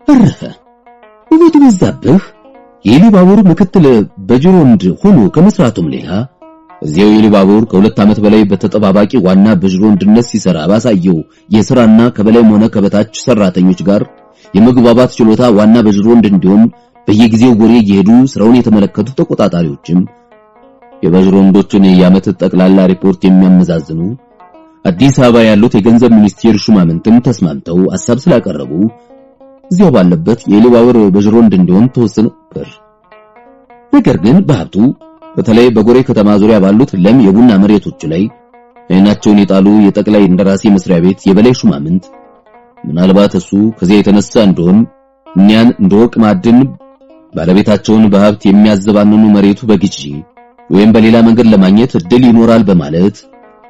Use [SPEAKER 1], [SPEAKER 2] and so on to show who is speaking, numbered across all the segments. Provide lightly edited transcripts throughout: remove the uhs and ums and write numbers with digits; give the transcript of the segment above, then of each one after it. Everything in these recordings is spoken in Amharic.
[SPEAKER 1] አረፈ። ውበቱ በዛብህ የኢሉባቡር ምክትል በጅሮንድ ሆኖ ከመስራቱም ሌላ እዚያው ኢሉባቡር ከሁለት ዓመት በላይ በተጠባባቂ ዋና በጅሮንድነት ሲሰራ ባሳየው የሥራና ከበላይም ሆነ ከበታች ሰራተኞች ጋር የመግባባት ችሎታ ዋና በጅሮንድ እንዲሆን በየጊዜው ወሬ እየሄዱ ስራውን የተመለከቱ ተቆጣጣሪዎችም የበጅሮንዶችን የዓመት ጠቅላላ ሪፖርት የሚያመዛዝኑ አዲስ አበባ ያሉት የገንዘብ ሚኒስቴር ሹማምንትም ተስማምተው ሐሳብ ስላቀረቡ እዚያው ባለበት የኢሉባቡር በጅሮንድ እንዲሆን ተወሰነ ነበር። ነገር ግን በሀብቱ በተለይ በጎሬ ከተማ ዙሪያ ባሉት ለም የቡና መሬቶች ላይ አይናቸውን የጣሉ የጠቅላይ እንደራሴ መስሪያ ቤት የበላይ ሹማምንት ምናልባት እሱ ከዚያ የተነሳ እንደሆን እኛን እንደወርቅ ማዕድን ባለቤታቸውን በሀብት የሚያዘባንኑ መሬቱ በግዢ ወይም በሌላ መንገድ ለማግኘት እድል ይኖራል በማለት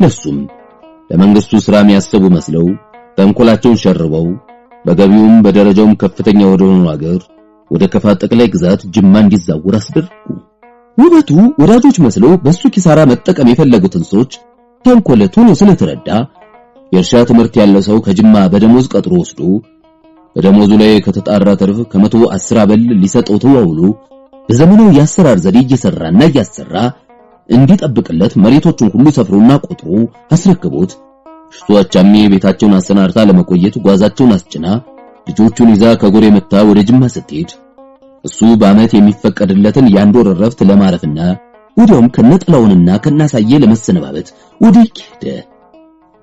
[SPEAKER 1] ለሱም ለመንግስቱ ስራ የሚያስቡ መስለው ተንኮላቸውን ሸርበው በገቢውም በደረጃውም ከፍተኛ ወደሆነ ሀገር ወደ ከፋ ጠቅላይ ግዛት ጅማ እንዲዛወር አስደረጉ። ውበቱ ወዳጆች መስለው በሱ ኪሳራ መጠቀም የፈለጉትን ሰዎች ተንኮል ቶሎ ስለተረዳ የእርሻ ትምህርት ያለው ሰው ከጅማ በደሞዝ ቀጥሮ ወስዶ በደሞዙ ላይ ከተጣራ ተርፍ ከ110 አበል ሊሰጠው ተዋውሎ በዘመናዊ የአሰራር ዘዴ እየሰራና እያሰራ እንዲጠብቅለት መሬቶቹን ሁሉ ሰፍሮና ቆጥሮ አስረክቦት ሽቷቻሚ ቤታቸውን አሰናርታ ለመቆየት ጓዛቸውን አስጭና ልጆቹን ይዛ ከጎሬ መጣ ወደ ጅማ ስትሄድ እሱ በአመት የሚፈቀድለትን የአንድ ወር ረፍት ለማረፍና ወዲያውም ከነጥላውንና ከናሳየ ለመሰነባበት ወደ ሄደ።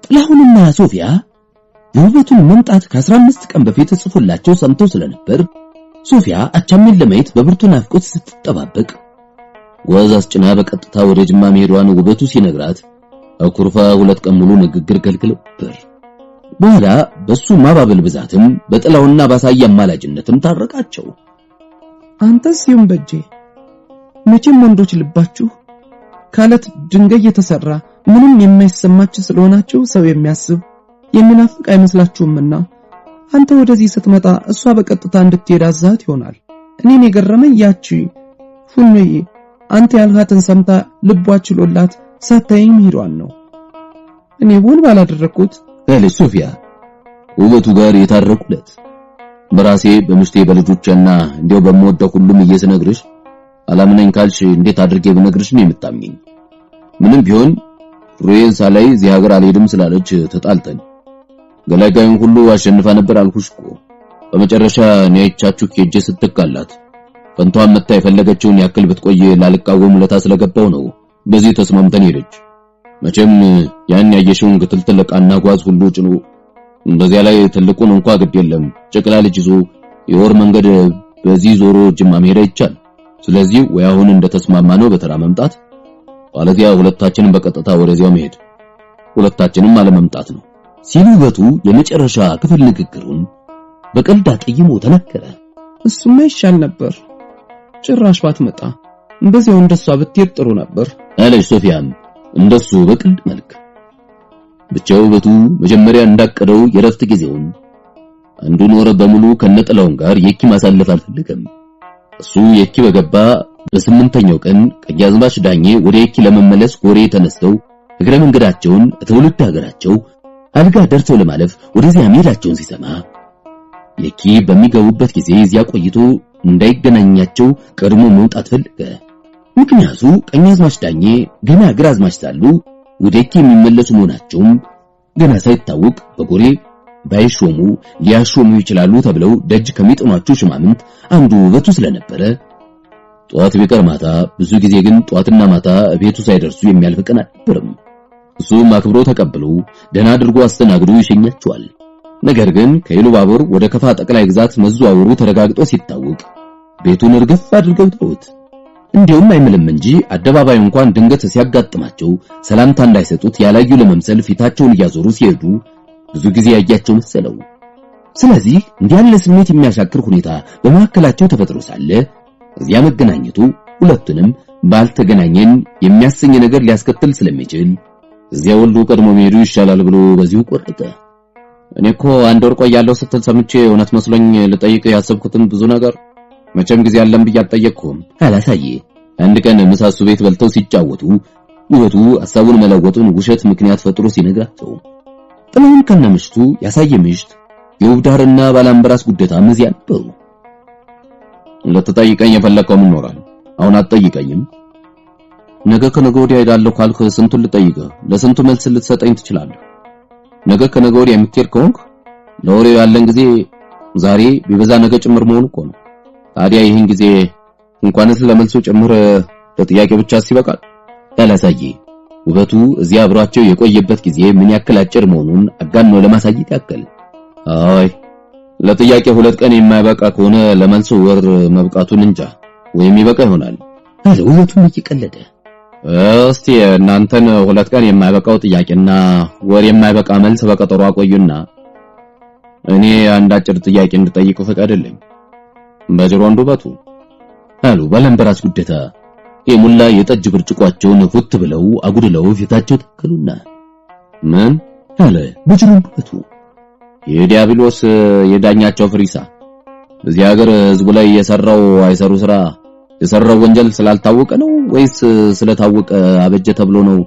[SPEAKER 1] ጥላሁንና ሶፊያ የውበቱን መምጣት ከ15 ቀን በፊት ጽፎላቸው ሰምተው ስለነበር ሶፊያ አቻሜን ለማየት በብርቱ ናፍቆት ስትጠባበቅ ጓዝ አስጭና በቀጥታ ወደ ጅማ መሄዷን ውበቱ ሲነግራት አኩርፋ 2 ቀን ሙሉ ንግግር ገልግለውበር በኋላ በሱ ማባበል ብዛትም በጥላውና ባሳየ አማላጅነትም ታረቃቸው።
[SPEAKER 2] አንተስ ይሁን በጄ መቼም ወንዶች ልባችሁ ካለት ድንጋይ የተሰራ ምንም የማይሰማችሁ ስለሆናችሁ ሰው የሚያስብ የሚናፍቅ አይመስላችሁምና አንተ ወደዚህ ስትመጣ እሷ በቀጥታ እንድትሄድ አዛት ይሆናል። እኔን የገረመኝ ያቺ ፉንዬ አንተ ያልሃትን ሰምታ ልቧ ችሎላት ሳታየኝ ሄዷን ነው። እኔ ቦል ባላደረኩት
[SPEAKER 1] አለ ሶፊያ ውበቱ ጋር የታረቁለት። በራሴ በምሽቴ በልጆችና እንዲያው በመወደው ሁሉም እየሰነግርሽ አላምነኝ ካልሽ እንዴት አድርጌ ብነግርሽ ነው የምታምኚኝ? ምንም ቢሆን ፍሬንሳ ላይ እዚህ ሀገር አልሄድም ስላለች ተጣልተን ገላጋዩን ሁሉ አሸንፋ ነበር አልኩሽ እኮ። በመጨረሻ ነይቻችሁ ኬጄ ስትቃላት ፈንቷን መታ የፈለገችውን ያክል ብትቆይ ላልቃወም ለታ ስለገባው ነው በዚህ ተስማምተን ሄደች። መቼም ያን ያየሽውን ግትልትል ዕቃና ጓዝ ሁሉ ጭኖ እንደዚያ ላይ ትልቁን እንኳን ግድ የለም ጨቅላ ልጅ ይዞ የወር መንገድ በዚህ ዞሮ ጅማ መሄድ አይቻል። ስለዚህ ወይ አሁን እንደተስማማነው በተራ መምጣት አለዚያ ሁለታችንም በቀጥታ ወደዚያው መሄድ ሁለታችንም አለመምጣት ነው ሲሉ ውበቱ የመጨረሻ ክፍል ንግግሩን በቀልድ አጥይሞ ተናገረ።
[SPEAKER 2] እሱማ ይሻል ነበር ጭራሽ ባትመጣ እንደዚያው እንደሷ ብትሄድ ጥሩ ነበር
[SPEAKER 1] አለች ሶፊያም እንደሱ በቀልድ መልክ። ብቻ ውበቱ መጀመሪያ እንዳቀደው የረፍት ጊዜውን አንዱን ወር በሙሉ ከነጥላውን ጋር የኪ ማሳለፍ አልፈልግም። እሱ የኪ በገባ በ8ኛው ቀን ቀያዝማች ዳኜ ወደ የኪ ለመመለስ ጎሬ ተነስተው እግረ መንገዳቸውን ትውልድ ሀገራቸው አልጋ ደርሰው ለማለፍ ወደዚያ መሄዳቸውን ሲሰማ የኪ በሚገቡበት ጊዜ እዚያ ቆይቶ እንዳይገናኛቸው ቀድሞ መውጣት ፈለገ። ምክንያቱ ቀኛዝማች ዳኜ ገና ግራዝማች ሳሉ ወደ የኪ የሚመለሱ መሆናቸውም ገና ሳይታወቅ በጎሬ ባይሾሙ ሊያሾሙ ይችላሉ ተብለው ደጅ ከሚጥኗቸው ሽማምንት አንዱ ውበቱ ስለነበረ ጧት ቢቀር ማታ ብዙ ጊዜ ግን ጧትና ማታ ቤቱ ሳይደርሱ የሚያልፍ ቀን አልነበረም። እሱም አክብሮ ተቀብሎ ደህና አድርጎ አስተናግዶ ይሸኛቸዋል። ነገር ግን ከኢሉባቡር ወደ ከፋ ጠቅላይ ግዛት መዘዋወሩ ተረጋግጦ ሲታወቅ ቤቱን እርግፍ አድርገው ተውት። እንዲሁም አይምልም እንጂ አደባባይ እንኳን ድንገት ሲያጋጥማቸው ሰላምታ እንዳይሰጡት ያላዩ ለመምሰል ፊታቸውን እያዞሩ ሲሄዱ ብዙ ጊዜ ያያቸው መሰለው። ስለዚህ እንዲህ ያለ ስሜት የሚያሻክር ሁኔታ በመካከላቸው ተፈጥሮ ሳለ እዚያ መገናኘቱ ሁለቱንም ባልተገናኘን የሚያሰኝ ነገር ሊያስከትል ስለሚችል እዚያ ወልዶ ቀድሞ መሄዱ ይሻላል ብሎ በዚሁ ቆረጠ። እኔኮ አንድ ወር ቆያለሁ ስትል ሰምቼ እውነት መስሎኝ ልጠይቅ ያሰብኩትን ብዙ ነገር መቼም ጊዜ አለም ብዬ አልጠየቅኩም አላሳየ። አንድ ቀን ምሳሱ ቤት በልተው ሲጫወቱ ውበቱ ሐሳቡን መለወጡን ውሸት ምክንያት ፈጥሮ ሲነግራቸው ጥላሁን ከነምሽቱ ያሳየ ምሽት የውብዳርና ባላምበራስ ጉደታም እዚያ ነበሩ። ለተጠይቀኝ የፈለከው ምን ኖራል? አሁን አትጠይቀኝም? ነገ ከነገ ወዲያ ሄዳለሁ ካልክ ስንቱን ልጠይቅህ? ለስንቱ መልስ ልትሰጠኝ ትችላለህ? ነገ ከነገ ወዲያ የምትሄድ ከሆንክ ለወሬው ያለን ጊዜ ዛሬ ቢበዛ ነገ ጭምር መሆኑ እኮ ነው። ታዲያ ይህን ጊዜ እንኳንስ ለመልሱ ጭምር ለጥያቄ ብቻ ሲበቃል። ያላሳየ ውበቱ እዚያ አብሯቸው የቆየበት ጊዜ ምን ያክል አጭር መሆኑን አጋኖ ለማሳየት ያክል አይ ለጥያቄ 2 ቀን የማይበቃ ከሆነ ለመልሱ ወር መብቃቱን እንጃ ወይም ይበቃ ይሆናል አለ ውበቱም እየቀለደ። እስቲ እናንተን 2 ቀን የማይበቃው ጥያቄና ወር የማይበቃ መልስ በቀጠሮ አቆዩና እኔ አንድ አጭር ጥያቄ እንድጠይቅ ፈቀደልኝ። በጅሮ ውበቱ አሉ ባላምበራስ ጉደታ የሙላ የጠጅ ብርጭቋቸውን ፉት ብለው አጉድለው ፊታቸው ተከሉና ምን አለ በጅሮ ውበቱ። የዲያብሎስ የዳኛቸው ፍሪሳ በዚህ ሀገር ህዝቡ ላይ የሰራው አይሰሩ ስራ የሰራው ወንጀል ስላልታወቀ ነው ወይስ ስለታወቀ አበጀ ተብሎ ነው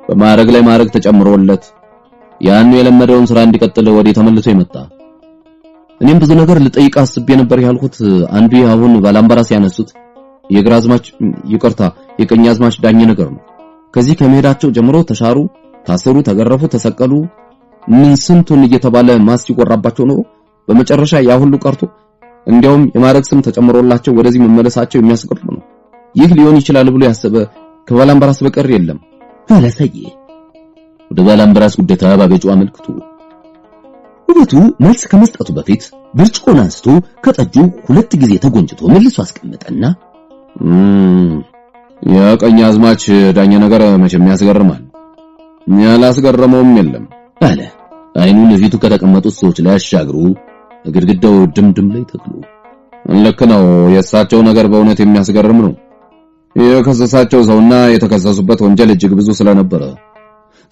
[SPEAKER 1] በማረግ ላይ ማረግ ተጨምሮለት ያን የለመደውን ስራ እንዲቀጥል ወደ ተመልሶ ይመጣ? እኔም ብዙ ነገር ልጠይቅ አስቤ ነበር ያልኩት አንዱ አሁን ባላምበራስ ያነሱት የግራዝማች ይቅርታ የቀኛዝማች ዳኘ ነገር ነው። ከዚህ ከመሄዳቸው ጀምሮ ተሻሩ፣ ታሰሩ፣ ተገረፉ፣ ተሰቀሉ ምን ስንቱን እየተባለ ማስ ይቆራባቸው ነው በመጨረሻ ያ ሁሉ ቀርቶ እንዲያውም የማረግ ስም ተጨምሮላቸው ወደዚህ መመለሳቸው የሚያስገርም ነው። ይህ ሊሆን ይችላል ብሎ ያሰበ ከባላምበራስ በቀር የለም አላሳየ ወደ ባላምበራስ ጉደታ ባበጩ አመልክቱ። ውበቱ መልስ ከመስጠቱ በፊት ብርጭቆን አንስቶ ከጠጁ 2 ጊዜ ተጎንጭቶ መልሶ አስቀመጠና የቀኛዝማች ዳኘ ነገር መቼም ያስገርማል፣ ያላስገረመውም የለም አለ አይኑን ፊቱ ከተቀመጡት ሰዎች ላይ አሻግሩ ግድግዳው ድምድም ላይ ተክሎ። ልክ ነው፣ የእሳቸው ነገር በእውነት የሚያስገርም ነው። የከሰሳቸው ሰውና የተከሰሱበት ወንጀል እጅግ ብዙ ስለነበረ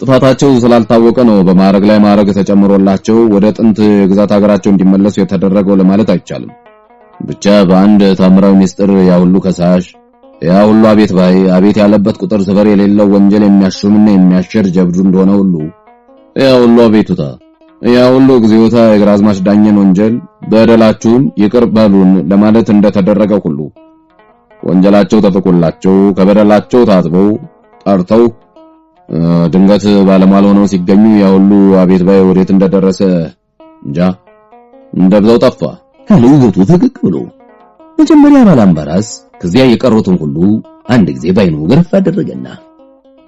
[SPEAKER 1] ጥፋታቸው ስላልታወቀ ነው በማረግ ላይ ማረግ ተጨምሮላቸው ወደ ጥንት ግዛት ሀገራቸው እንዲመለሱ የተደረገው ለማለት አይቻልም። ብቻ በአንድ ታምራዊ ሚስጥር ያ ሁሉ ከሳሽ ያ ሁሉ አቤት ባይ አቤት ያለበት ቁጥር ስፍር የሌለው ወንጀል የሚያሹምና የሚያሸር ጀብዱ እንደሆነ ሁሉ ያ ሁሉ አቤቱታ ያ ሁሉ እግዚኦታ የግራዝማች ዳኘን ወንጀል በደላችሁን ይቅር በሉን ለማለት እንደተደረገው ሁሉ ወንጀላቸው ተፈቆላቸው ከበደላቸው ታጥበው ጠርተው ድንገት ባለማል ሆነው ሲገኙ ያ ሁሉ አቤት ባይ ወዴት እንደደረሰ እንጃ እንደብዛው ጠፋ ካለ ውበቱ ፈገግ ብሎ። መጀመሪያ ባላምበራስ ከዚያ የቀሩትን ሁሉ አንድ ጊዜ ባይኑ ገረፍ አደረገና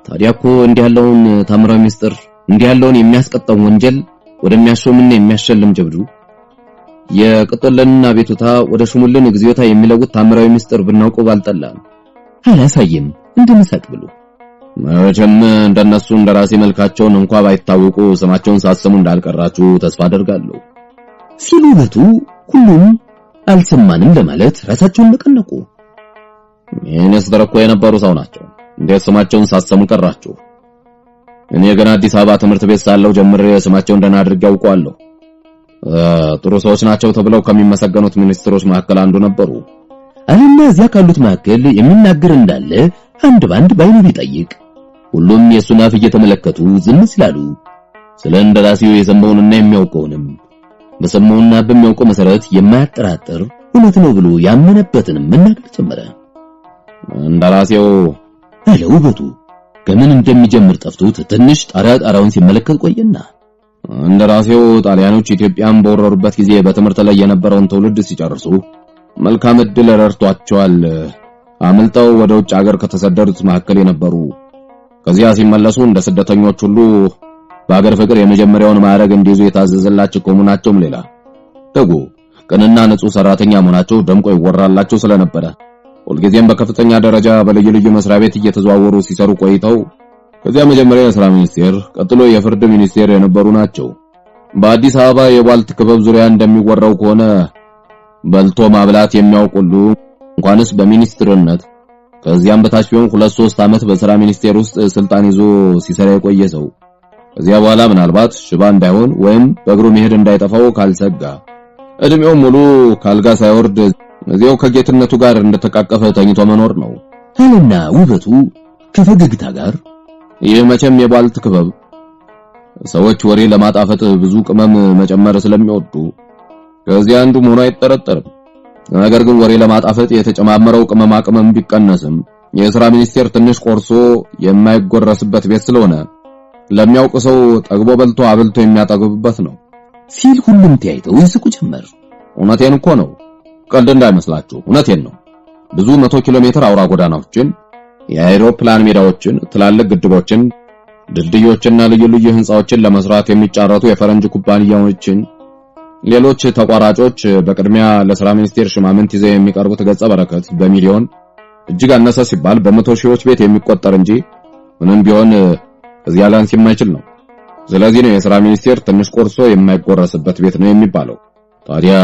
[SPEAKER 1] ታዲያ እኮ እንዲህ ያለውን ታምራዊ ሚስጥር እንዲህ ያለውን የሚያስቀጣው ወንጀል ወደሚያሾምና የሚያሸልም ጀብዱ የቅጥልንና ቤቱታ ወደ ሹሙልን እግዚኦታ የሚለውጥ ታምራዊ ሚስጥር ብናውቀው ባልጠላም አላሳየም እንደምሳቅ ብሎ መቼም እንደነሱ እንደራሴ መልካቸውን እንኳን ባይታወቁ ስማቸውን ሳሰሙ እንዳልቀራችሁ ተስፋ አደርጋለሁ ሲሉ ውበቱ ሁሉም አልሰማንም ለማለት ራሳቸውን ነቀነቁ። እኔስ ደረኮ የነበሩ ሰው ናቸው እንዴት ስማቸውን ሳሰሙ ቀራችሁ? እኔ ገና አዲስ አበባ ትምህርት ቤት ሳለው ጀምሬ ስማቸውን ደህና አድርጌ አውቀዋለሁ። ጥሩ ሰዎች ናቸው ተብለው ከሚመሰገኑት ሚኒስትሮች መካከል አንዱ ነበሩ አለና እዚያ ካሉት መካከል የሚናገር እንዳለ አንድ ባንድ ባይኑ ቢጠይቅ ሁሉም የሱን አፍ እየተመለከቱ ዝም ሲላሉ ስለ እንደራሴው የሰማውንና የሚያውቀውንም በሰማውና በሚያውቀው መሰረት የማያጠራጥር እውነት ነው ብሎ ያመነበትን መናገር ጀመረ። እንደራሴው አለ ውበቱ ከምን እንደሚጀምር ጠፍቶት ትንሽ ጣራውን ሲመለከት ቆየና እንደራሴው ጣሊያኖች ኢትዮጵያን በወረሩበት ጊዜ በትምህርት ላይ የነበረውን ትውልድ ሲጨርሱ መልካም ዕድል ረድቷቸዋል። አመልጠው ወደ ውጭ ሀገር ከተሰደዱት መካከል የነበሩ ከዚያ ሲመለሱ እንደ ስደተኞች ሁሉ በአገር ፍቅር የመጀመሪያውን ማዕረግ እንዲይዙ የታዘዘላቸው ቆሙናቸውም ሌላ ደጉ ቅንና ንጹህ ሰራተኛ መሆናቸው ደምቆ ይወራላቸው ስለነበረ ሁልጊዜም በከፍተኛ ደረጃ በልዩ ልዩ መስሪያ ቤት እየተዘዋወሩ ሲሰሩ ቆይተው ከዚያ መጀመሪያ የሥራ ሚኒስቴር ቀጥሎ የፍርድ ሚኒስቴር የነበሩ ናቸው። በአዲስ አበባ የቧልት ክበብ ዙሪያ እንደሚወራው ከሆነ በልቶ ማብላት የሚያውቁሉ እንኳንስ በሚኒስትርነት ከዚያም በታች ቢሆን 2-3 ዓመት በሥራ ሚኒስቴር ውስጥ ስልጣን ይዞ ሲሰራ የቆየ ሰው ከዚያ በኋላ ምናልባት ሽባ እንዳይሆን ወይም በእግሩ መሄድ እንዳይጠፋው ካልሰጋ እድሜው ሙሉ ካልጋ ሳይወርድ እዚያው ከጌትነቱ ጋር እንደተቃቀፈ ተኝቶ መኖር ነው አለና ውበቱ ከፈገግታ ጋር ይህ መቼም የቧልት ክበብ ሰዎች ወሬ ለማጣፈጥ ብዙ ቅመም መጨመር ስለሚወዱ ከዚህ አንዱ መሆኑ አይጠረጠርም። ነገር ግን ወሬ ለማጣፈጥ የተጨማመረው ቅመም ቢቀነስም የሥራ ሚኒስቴር ትንሽ ቆርሶ የማይጎረስበት ቤት ስለሆነ ለሚያውቅ ሰው ጠግቦ በልቶ አብልቶ የሚያጠግብበት ነው
[SPEAKER 3] ሲል ሁሉም ተያይተው ይስቁ ጀመር።
[SPEAKER 1] እውነቴን እኮ ነው፣ ቀልድ እንዳይመስላችሁ፣ እውነቴን ነው። ብዙ 100 ኪሎ ሜትር አውራ ጎዳናዎችን፣ የአይሮፕላን ሜዳዎችን፣ ትላልቅ ግድቦችን፣ ድልድዮችና ልዩ ልዩ ህንጻዎችን ለመስራት የሚጫረቱ የፈረንጅ ኩባንያዎችን ሌሎች ተቋራጮች በቅድሚያ ለሥራ ሚኒስቴር ሽማምንት ይዘው የሚቀርቡት ገጸ በረከት በሚሊዮን እጅግ አነሰ ሲባል በመቶ ሺዎች ቤት የሚቆጠር እንጂ ምንም ቢሆን እዚያ ላንስ የማይችል ነው። ስለዚህ ነው የሥራ ሚኒስቴር ትንሽ ቆርሶ የማይጎረስበት ቤት ነው የሚባለው። ታዲያ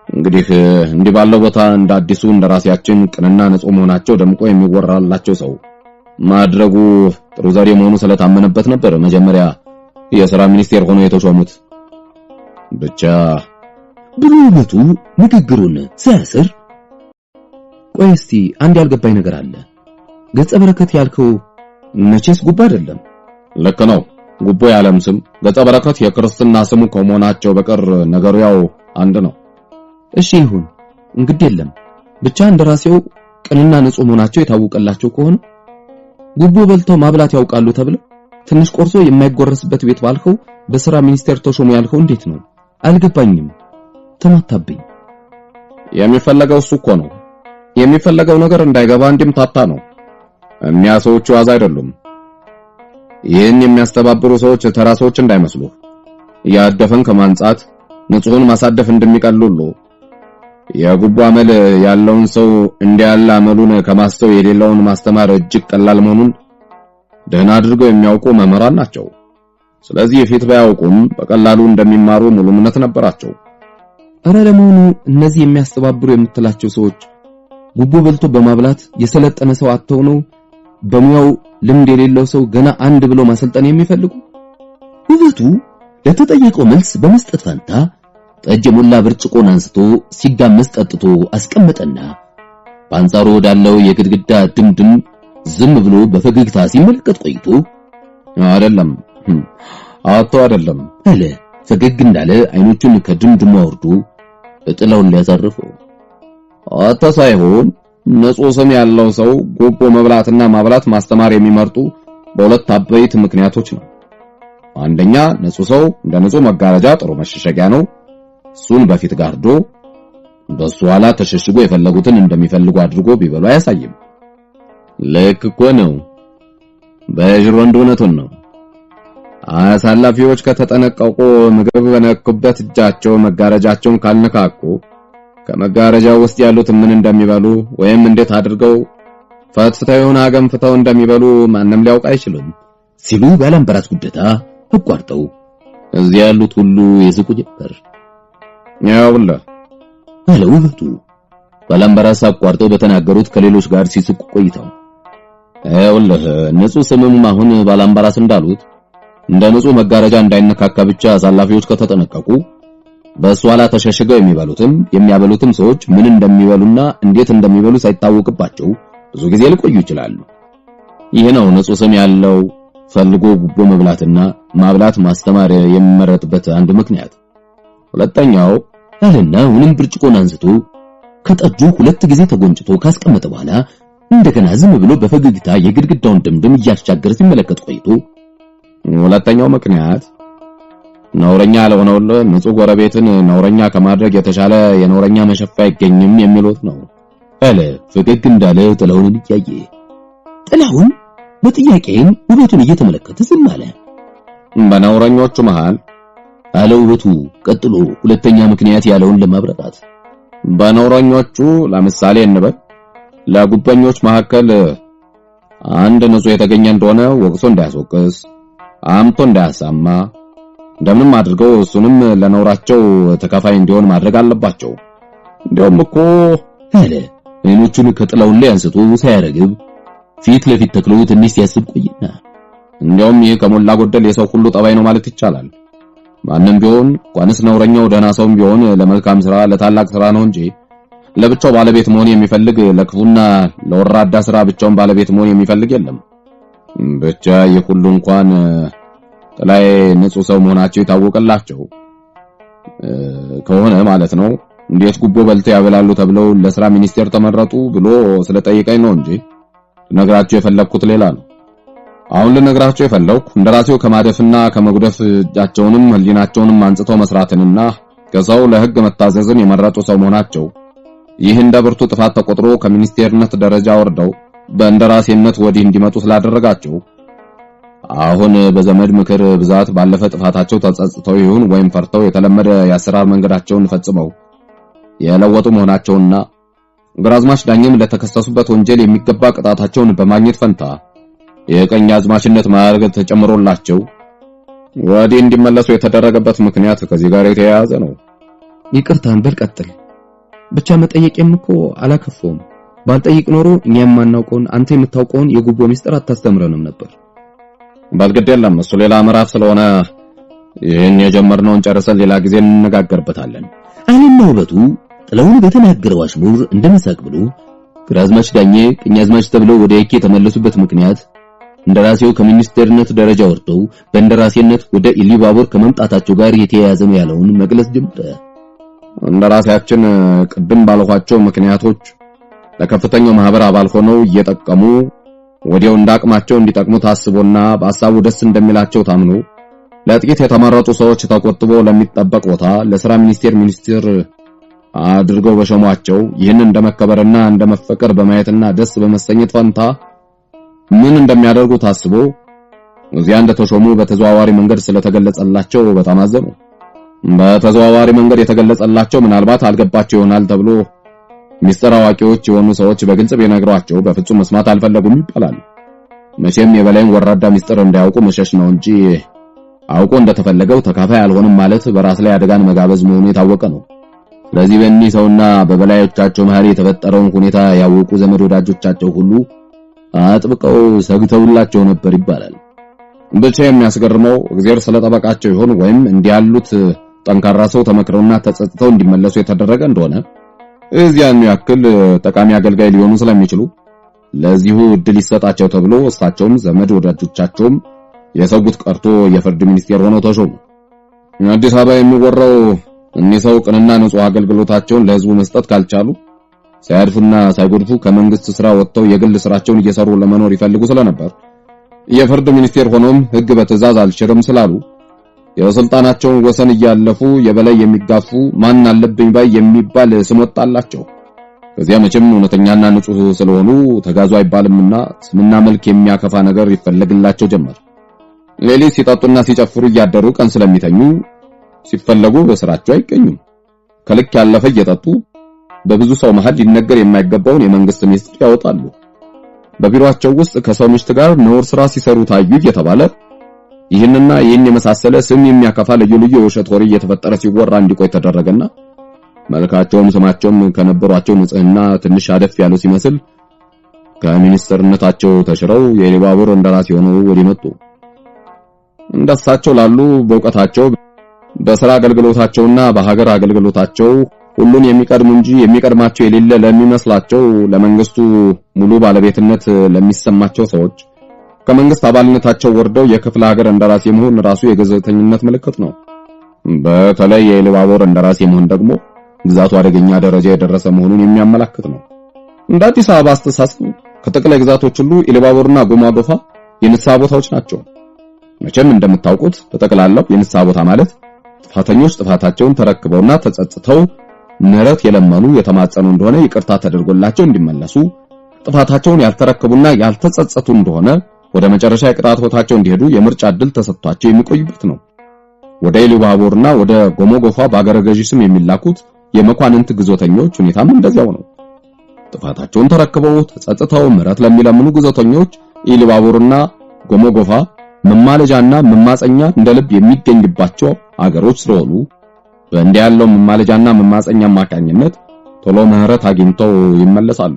[SPEAKER 1] እንግዲህ እንዲህ ባለው ቦታ እንደ አዲሱ እንደራሲያችን ቅንና ንጹህ መሆናቸው ደምቆ የሚወራላቸው ሰው ማድረጉ ጥሩ ዘዴ መሆኑ ስለታመነበት ነበር መጀመሪያ የሥራ ሚኒስቴር ሆኖ የተሾሙት። ብቻ
[SPEAKER 3] ብሎ ውበቱ ንግግሩን ሲያስር፣
[SPEAKER 2] ቆይ እስቲ አንድ ያልገባኝ ነገር አለ። ገጸ በረከት ያልከው መቼስ ጉቦ አይደለም?
[SPEAKER 1] ልክ ነው፣ ጉቦ ያለም ስም፣ ገጸ በረከት የክርስትና ስሙ ከመሆናቸው በቀር ነገሩ ያው አንድ ነው።
[SPEAKER 2] እሺ ይሁን፣ እንግዲህ የለም ብቻ እንደራሴው ቅንና ንጹህ መሆናቸው የታወቀላቸው ከሆነ ጉቦ በልተው ማብላት ያውቃሉ ተብለው ትንሽ ቆርሶ የማይጎረስበት ቤት ባልከው በሥራ ሚኒስቴር ተሾሙ ያልከው እንዴት ነው? አልገባኝም፣ ተማታብኝ።
[SPEAKER 1] የሚፈለገው እሱ እኮ ነው። የሚፈለገው ነገር እንዳይገባ እንዲምታታ ነው። እኒያ ሰዎች ዋዛ አይደሉም። ይህን የሚያስተባብሩ ሰዎች ተራ ሰዎች እንዳይመስሉ። ያደፈን ከማንጻት ንጹህን ማሳደፍ እንደሚቀልሉ የጉቦ አመል ያለውን ሰው እንዲያለ አመሉን ከማስተው የሌለውን ማስተማር እጅግ ቀላል መሆኑን ደህና አድርገው የሚያውቁ መምህራን ናቸው። ስለዚህ ፊት ባያውቁም በቀላሉ እንደሚማሩ ሙሉ እምነት ነበራቸው።
[SPEAKER 2] እረ ለመሆኑ እነዚህ የሚያስተባብሩ የምትላቸው ሰዎች ጉቦ በልቶ በማብላት የሰለጠነ ሰው አጥተው ነው በሙያው ልምድ የሌለው ሰው ገና አንድ ብሎ ማሰልጠን የሚፈልጉ?
[SPEAKER 3] ውበቱ ለተጠየቀው መልስ በመስጠት ፈንታ ጠጅ የሞላ ብርጭቆን አንስቶ ሲጋመስ ጠጥቶ አስቀመጠና በአንጻሩ ወዳለው የግድግዳ ድምድም ዝም ብሎ በፈገግታ ሲመለከት ቆይቶ
[SPEAKER 1] አይደለም አይደለም
[SPEAKER 3] አለ። ፈገግ እንዳለ አይኖቹን ከድምድሙ አውርዶ ጥላውን ሊያሳርፈው
[SPEAKER 1] ሳይሆን ንጹህ ስም ያለው ሰው ጉቦ መብላትና ማብላት ማስተማር የሚመርጡ በሁለት አበይት ምክንያቶች ነው። አንደኛ ንጹህ ሰው እንደ ንጹህ መጋረጃ ጥሩ መሸሸጊያ ነው። እሱን በፊት ጋርዶ በሱ ኋላ ተሸሽጎ የፈለጉትን እንደሚፈልጉ አድርጎ ቢበሉ አያሳይም። ልክ እኮ ነው። በጅሮ እንደሆነቱን ነው። አሳላፊዎች ከተጠነቀቁ ምግብ በነኩበት እጃቸው መጋረጃቸውን ካልነካኩ ከመጋረጃው ውስጥ ያሉት ምን እንደሚበሉ ወይም እንዴት አድርገው ፈትፍተውና ገንፍተው እንደሚበሉ ማንም ሊያውቅ አይችልም
[SPEAKER 3] ሲሉ ባላምበራስ ጉደታ አቋርጠው
[SPEAKER 1] እዚያ ያሉት ሁሉ ይስቁ ጀመር። ያውልህ
[SPEAKER 3] አለ ውበቱ ባላምበራስ አቋርጠው በተናገሩት ከሌሎች ጋር ሲስቁ ቆይተው
[SPEAKER 1] ያውልህ ንጹህ ስምም አሁን ባላምበራስ እንዳሉት እንደ ንጹህ መጋረጃ እንዳይነካካ ብቻ አሳላፊዎች ከተጠነቀቁ በሱ ኋላ ተሸሽገው የሚበሉትም የሚያበሉትም ሰዎች ምን እንደሚበሉና እንዴት እንደሚበሉ ሳይታወቅባቸው ብዙ ጊዜ ሊቆዩ ይችላሉ። ይህ ነው ንጹህ ስም ያለው ፈልጎ ጉቦ መብላትና ማብላት ማስተማር የሚመረጥበት አንዱ ምክንያት። ሁለተኛው
[SPEAKER 3] አለና አሁንም ብርጭቆን አንስቶ ከጠጁ ሁለት ጊዜ ተጎንጭቶ ካስቀመጠ በኋላ እንደገና ዝም ብሎ በፈገግታ የግድግዳውን ድምድም እያሻገረ ሲመለከት ቆይቶ
[SPEAKER 1] ሁለተኛው ምክንያት ነውረኛ ያልሆነው ንጹህ ጎረቤትን ነውረኛ ከማድረግ የተሻለ የነውረኛ መሸፋ አይገኝም የሚሉት ነው
[SPEAKER 3] አለ ፈገግ እንዳለ ጥላውን እያየ። ጥላውን በጥያቄም ውበቱን እየተመለከተ ዝም አለ።
[SPEAKER 1] በነውረኞቹ መሃል
[SPEAKER 3] አለ ውበቱ ቀጥሎ ሁለተኛ ምክንያት ያለውን ለማብራራት
[SPEAKER 1] በነውረኞቹ ለምሳሌ እንበል ለጉበኞች መካከል አንድ ንጹህ የተገኘ እንደሆነ ወቅሶ እንዳያስወቅስ አምቶ እንዳያሳማ እንደምንም አድርገው እሱንም ለነውራቸው ተካፋይ እንዲሆን ማድረግ አለባቸው። እንደውም እኮ
[SPEAKER 3] አለ አይኖቹን ከጥላውን ላይ አንስቶ ሳያረግብ ፊት ለፊት ተክሎ ትንሽ ሲያስብ ቆይና
[SPEAKER 1] እንደውም ይህ ከሞላ ጎደል የሰው ሁሉ ጠባይ ነው ማለት ይቻላል። ማንም ቢሆን እንኳንስ ነውረኛው ደህና ሰውም ቢሆን ለመልካም ስራ ለታላቅ ስራ ነው እንጂ ለብቻው ባለቤት መሆን የሚፈልግ ለክፉና ለወራዳ ስራ ብቻውን ባለቤት መሆን የሚፈልግ የለም። ብቻ የሁሉ እንኳን
[SPEAKER 4] ጥላይ ንጹህ ሰው መሆናቸው የታወቀላቸው ከሆነ ማለት ነው እንዴት ጉቦ በልተው ያበላሉ ተብለው ለሥራ ሚኒስቴር ተመረጡ ብሎ ስለጠየቀኝ ነው እንጂ ልነግራቸው የፈለኩት ሌላ ነው። አሁን ልነግራቸው የፈለኩ እንደራሴው ከማደፍና ከመጉደፍ እጃቸውንም ህሊናቸውንም አንጽተው መስራትንና ከሰው ለሕግ መታዘዝን የመረጡ ሰው መሆናቸው ይህ እንደ ብርቱ ጥፋት ተቆጥሮ ከሚኒስቴርነት ደረጃ ወርደው በእንደራሴነት ወዲህ እንዲመጡ ስላደረጋቸው አሁን በዘመድ ምክር ብዛት ባለፈ ጥፋታቸው ተጸጽተው ይሁን ወይም ፈርተው የተለመደ የአሰራር መንገዳቸውን ፈጽመው የለወጡ መሆናቸውና ግራዝማች ዳኘም ለተከሰሱበት ወንጀል የሚገባ ቅጣታቸውን በማግኘት ፈንታ የቀኝ አዝማችነት ማዕረግ ተጨምሮላቸው ወዲህ እንዲመለሱ የተደረገበት ምክንያት ከዚህ ጋር የተያያዘ ነው።
[SPEAKER 2] ይቅርታን በልቀጥል ብቻ መጠየቄም እኮ አላከፈውም። ባልጠይቅ ኖሮ እኛ የማናውቀውን አንተ የምታውቀውን የጉቦ ሚስጥር አታስተምረንም ነበር።
[SPEAKER 4] ባልግድ የለም እሱ ሌላ ምዕራፍ ስለሆነ ይህን የጀመርነውን ጨርሰን ሌላ ጊዜ እንነጋገርበታለን
[SPEAKER 3] አለና ውበቱ ጥላውን በተናገረው አሽሙር እንደመሳቅ ብሎ ግራዝማች ዳኘ ቀኛዝማች ተብለው ወደ የኬ የተመለሱበት ምክንያት እንደራሴው ከሚኒስቴርነት ደረጃ ወርደው በእንደራሴነት ወደ ኢሊባቡር ከመምጣታቸው ጋር የተያያዘ ነው ያለውን መግለጽ ጀመረ።
[SPEAKER 4] እንደራሴያችን ቅድም ባልኋቸው ምክንያቶች ለከፍተኛው ማህበር አባል ሆነው እየጠቀሙ ወዲያው እንዳቅማቸው እንዲጠቅሙ ታስቦና በሐሳቡ ደስ እንደሚላቸው ታምኖ ለጥቂት የተመረጡ ሰዎች ተቆጥቦ ለሚጠበቅ ቦታ ለሥራ ሚኒስቴር አድርገው በሸሟቸው ይህን እንደመከበርና እንደመፈቀር በማየትና ደስ በመሰኘት ፈንታ ምን እንደሚያደርጉ ታስቦ እዚያ እንደተሾሙ በተዘዋዋሪ መንገድ ስለተገለጸላቸው በጣም አዘኑ። በተዘዋዋሪ መንገድ የተገለጸላቸው ምናልባት አልገባቸው ይሆናል ተብሎ ሚስጥር አዋቂዎች የሆኑ ሰዎች በግልጽ ቢነግሯቸው በፍጹም መስማት አልፈለጉም ይባላል። መቼም የበላይን ወራዳ ሚስጥር እንዳያውቁ መሸሽ ነው እንጂ አውቆ እንደተፈለገው ተካፋይ አልሆንም ማለት በራስ ላይ አደጋን መጋበዝ መሆኑ የታወቀ ነው። ስለዚህ በእኒህ ሰውና በበላዮቻቸው መሃል የተፈጠረውን ሁኔታ ያወቁ ዘመድ ወዳጆቻቸው ሁሉ አጥብቀው ሰግተውላቸው ነበር ይባላል። ብቻ የሚያስገርመው እግዚአብሔር ስለጠበቃቸው ይሆን ወይም እንዲያሉት ጠንካራ ሰው ተመክረውና ተጸጽተው እንዲመለሱ የተደረገ እንደሆነ እዚያን ያክል ጠቃሚ አገልጋይ ሊሆኑ ስለሚችሉ ለዚሁ እድል ይሰጣቸው ተብሎ እሳቸውም ዘመድ ወዳጆቻቸውም የሰጉት ቀርቶ የፍርድ ሚኒስቴር ሆነው ተሾሙ። አዲስ አበባ የሚወራው እኒህ ሰው ቅንና ንጹህ አገልግሎታቸውን ለህዝቡ መስጠት ካልቻሉ ሳያድፉና ሳይጎድፉ ከመንግስት ስራ ወጥተው የግል ስራቸውን እየሰሩ ለመኖር ይፈልጉ ስለነበር የፍርድ ሚኒስቴር ሆኖም ህግ በትዕዛዝ አልሽርም ስላሉ የስልጣናቸውን ወሰን እያለፉ የበላይ የሚጋፉ ማን አለብኝ ባይ የሚባል ስም ወጣላቸው። ከዚያ መቼም እውነተኛና ንጹህ ስለሆኑ ተጋዙ አይባልምና ስምና መልክ የሚያከፋ ነገር ይፈለግላቸው ጀመር። ሌሊት ሲጠጡና ሲጨፍሩ እያደሩ ቀን ስለሚተኙ ሲፈለጉ በስራቸው አይገኙም። ከልክ ያለፈ እየጠጡ በብዙ ሰው መሃል ሊነገር የማይገባውን የመንግስት ሚስጥር ያወጣሉ። በቢሮአቸው ውስጥ ከሰው ምሽት ጋር ነውር ስራ ሲሰሩ ታዩ እየተባለ ይህንና ይህን የመሳሰለ ስም የሚያከፋ ልዩ ልዩ የውሸት ወሬ እየተፈጠረ ሲወራ እንዲቆይ ተደረገና መልካቸውም ስማቸውም ከነበሯቸው ንጽህና ትንሽ አደፍ ያለው ሲመስል ከሚኒስትርነታቸው ተሽረው የኢሊባቡር እንደራሴ ሆነው ወዲህ መጡ። እንደሳቸው ላሉ በእውቀታቸው በሥራ አገልግሎታቸውና በሀገር አገልግሎታቸው ሁሉን የሚቀድሙ እንጂ የሚቀድማቸው የሌለ ለሚመስላቸው ለመንግስቱ ሙሉ ባለቤትነት ለሚሰማቸው ሰዎች ከመንግስት አባልነታቸው ወርደው የክፍለ ሀገር እንደራሴ መሆን ራሱ የገዘተኝነት ምልክት ነው። በተለይ የኢሊባቡር እንደራሴ መሆን ደግሞ ግዛቱ አደገኛ ደረጃ የደረሰ መሆኑን የሚያመለክት ነው። እንደ አዲስ አበባ አስተሳሰብ ከጠቅላይ ግዛቶች ሁሉ ኢሊባቡርና ጎማጎፋ የንስሐ ቦታዎች ናቸው። መቼም እንደምታውቁት በጠቅላላው የንስሐ ቦታ ማለት ጥፋተኞች ጥፋታቸውን ተረክበውና ተጸጽተው ምህረት የለመኑ የተማጸኑ እንደሆነ ይቅርታ ተደርጎላቸው እንዲመለሱ፣ ጥፋታቸውን ያልተረከቡና ያልተጸጸቱ እንደሆነ ወደ መጨረሻ የቅጣት ቦታቸው እንዲሄዱ የምርጫ ዕድል ተሰጥቷቸው የሚቆዩበት ነው። ወደ ኢሊባቡርና ወደ ጎሞጎፋ በአገረ ገዢ ስም የሚላኩት የመኳንንት ግዞተኞች ሁኔታም እንደዚያው ነው። ጥፋታቸውን ተረክበው ተጸጽተው ምህረት ለሚለምኑ ግዞተኞች ኢሊባቡርና ጎሞጎፋ መማለጃና መማጸኛ እንደልብ የሚገኝባቸው አገሮች ስለሆኑ በእንዲህ ያለው መማለጃና መማጸኛ አማካኝነት ቶሎ ምህረት አግኝተው ይመለሳሉ።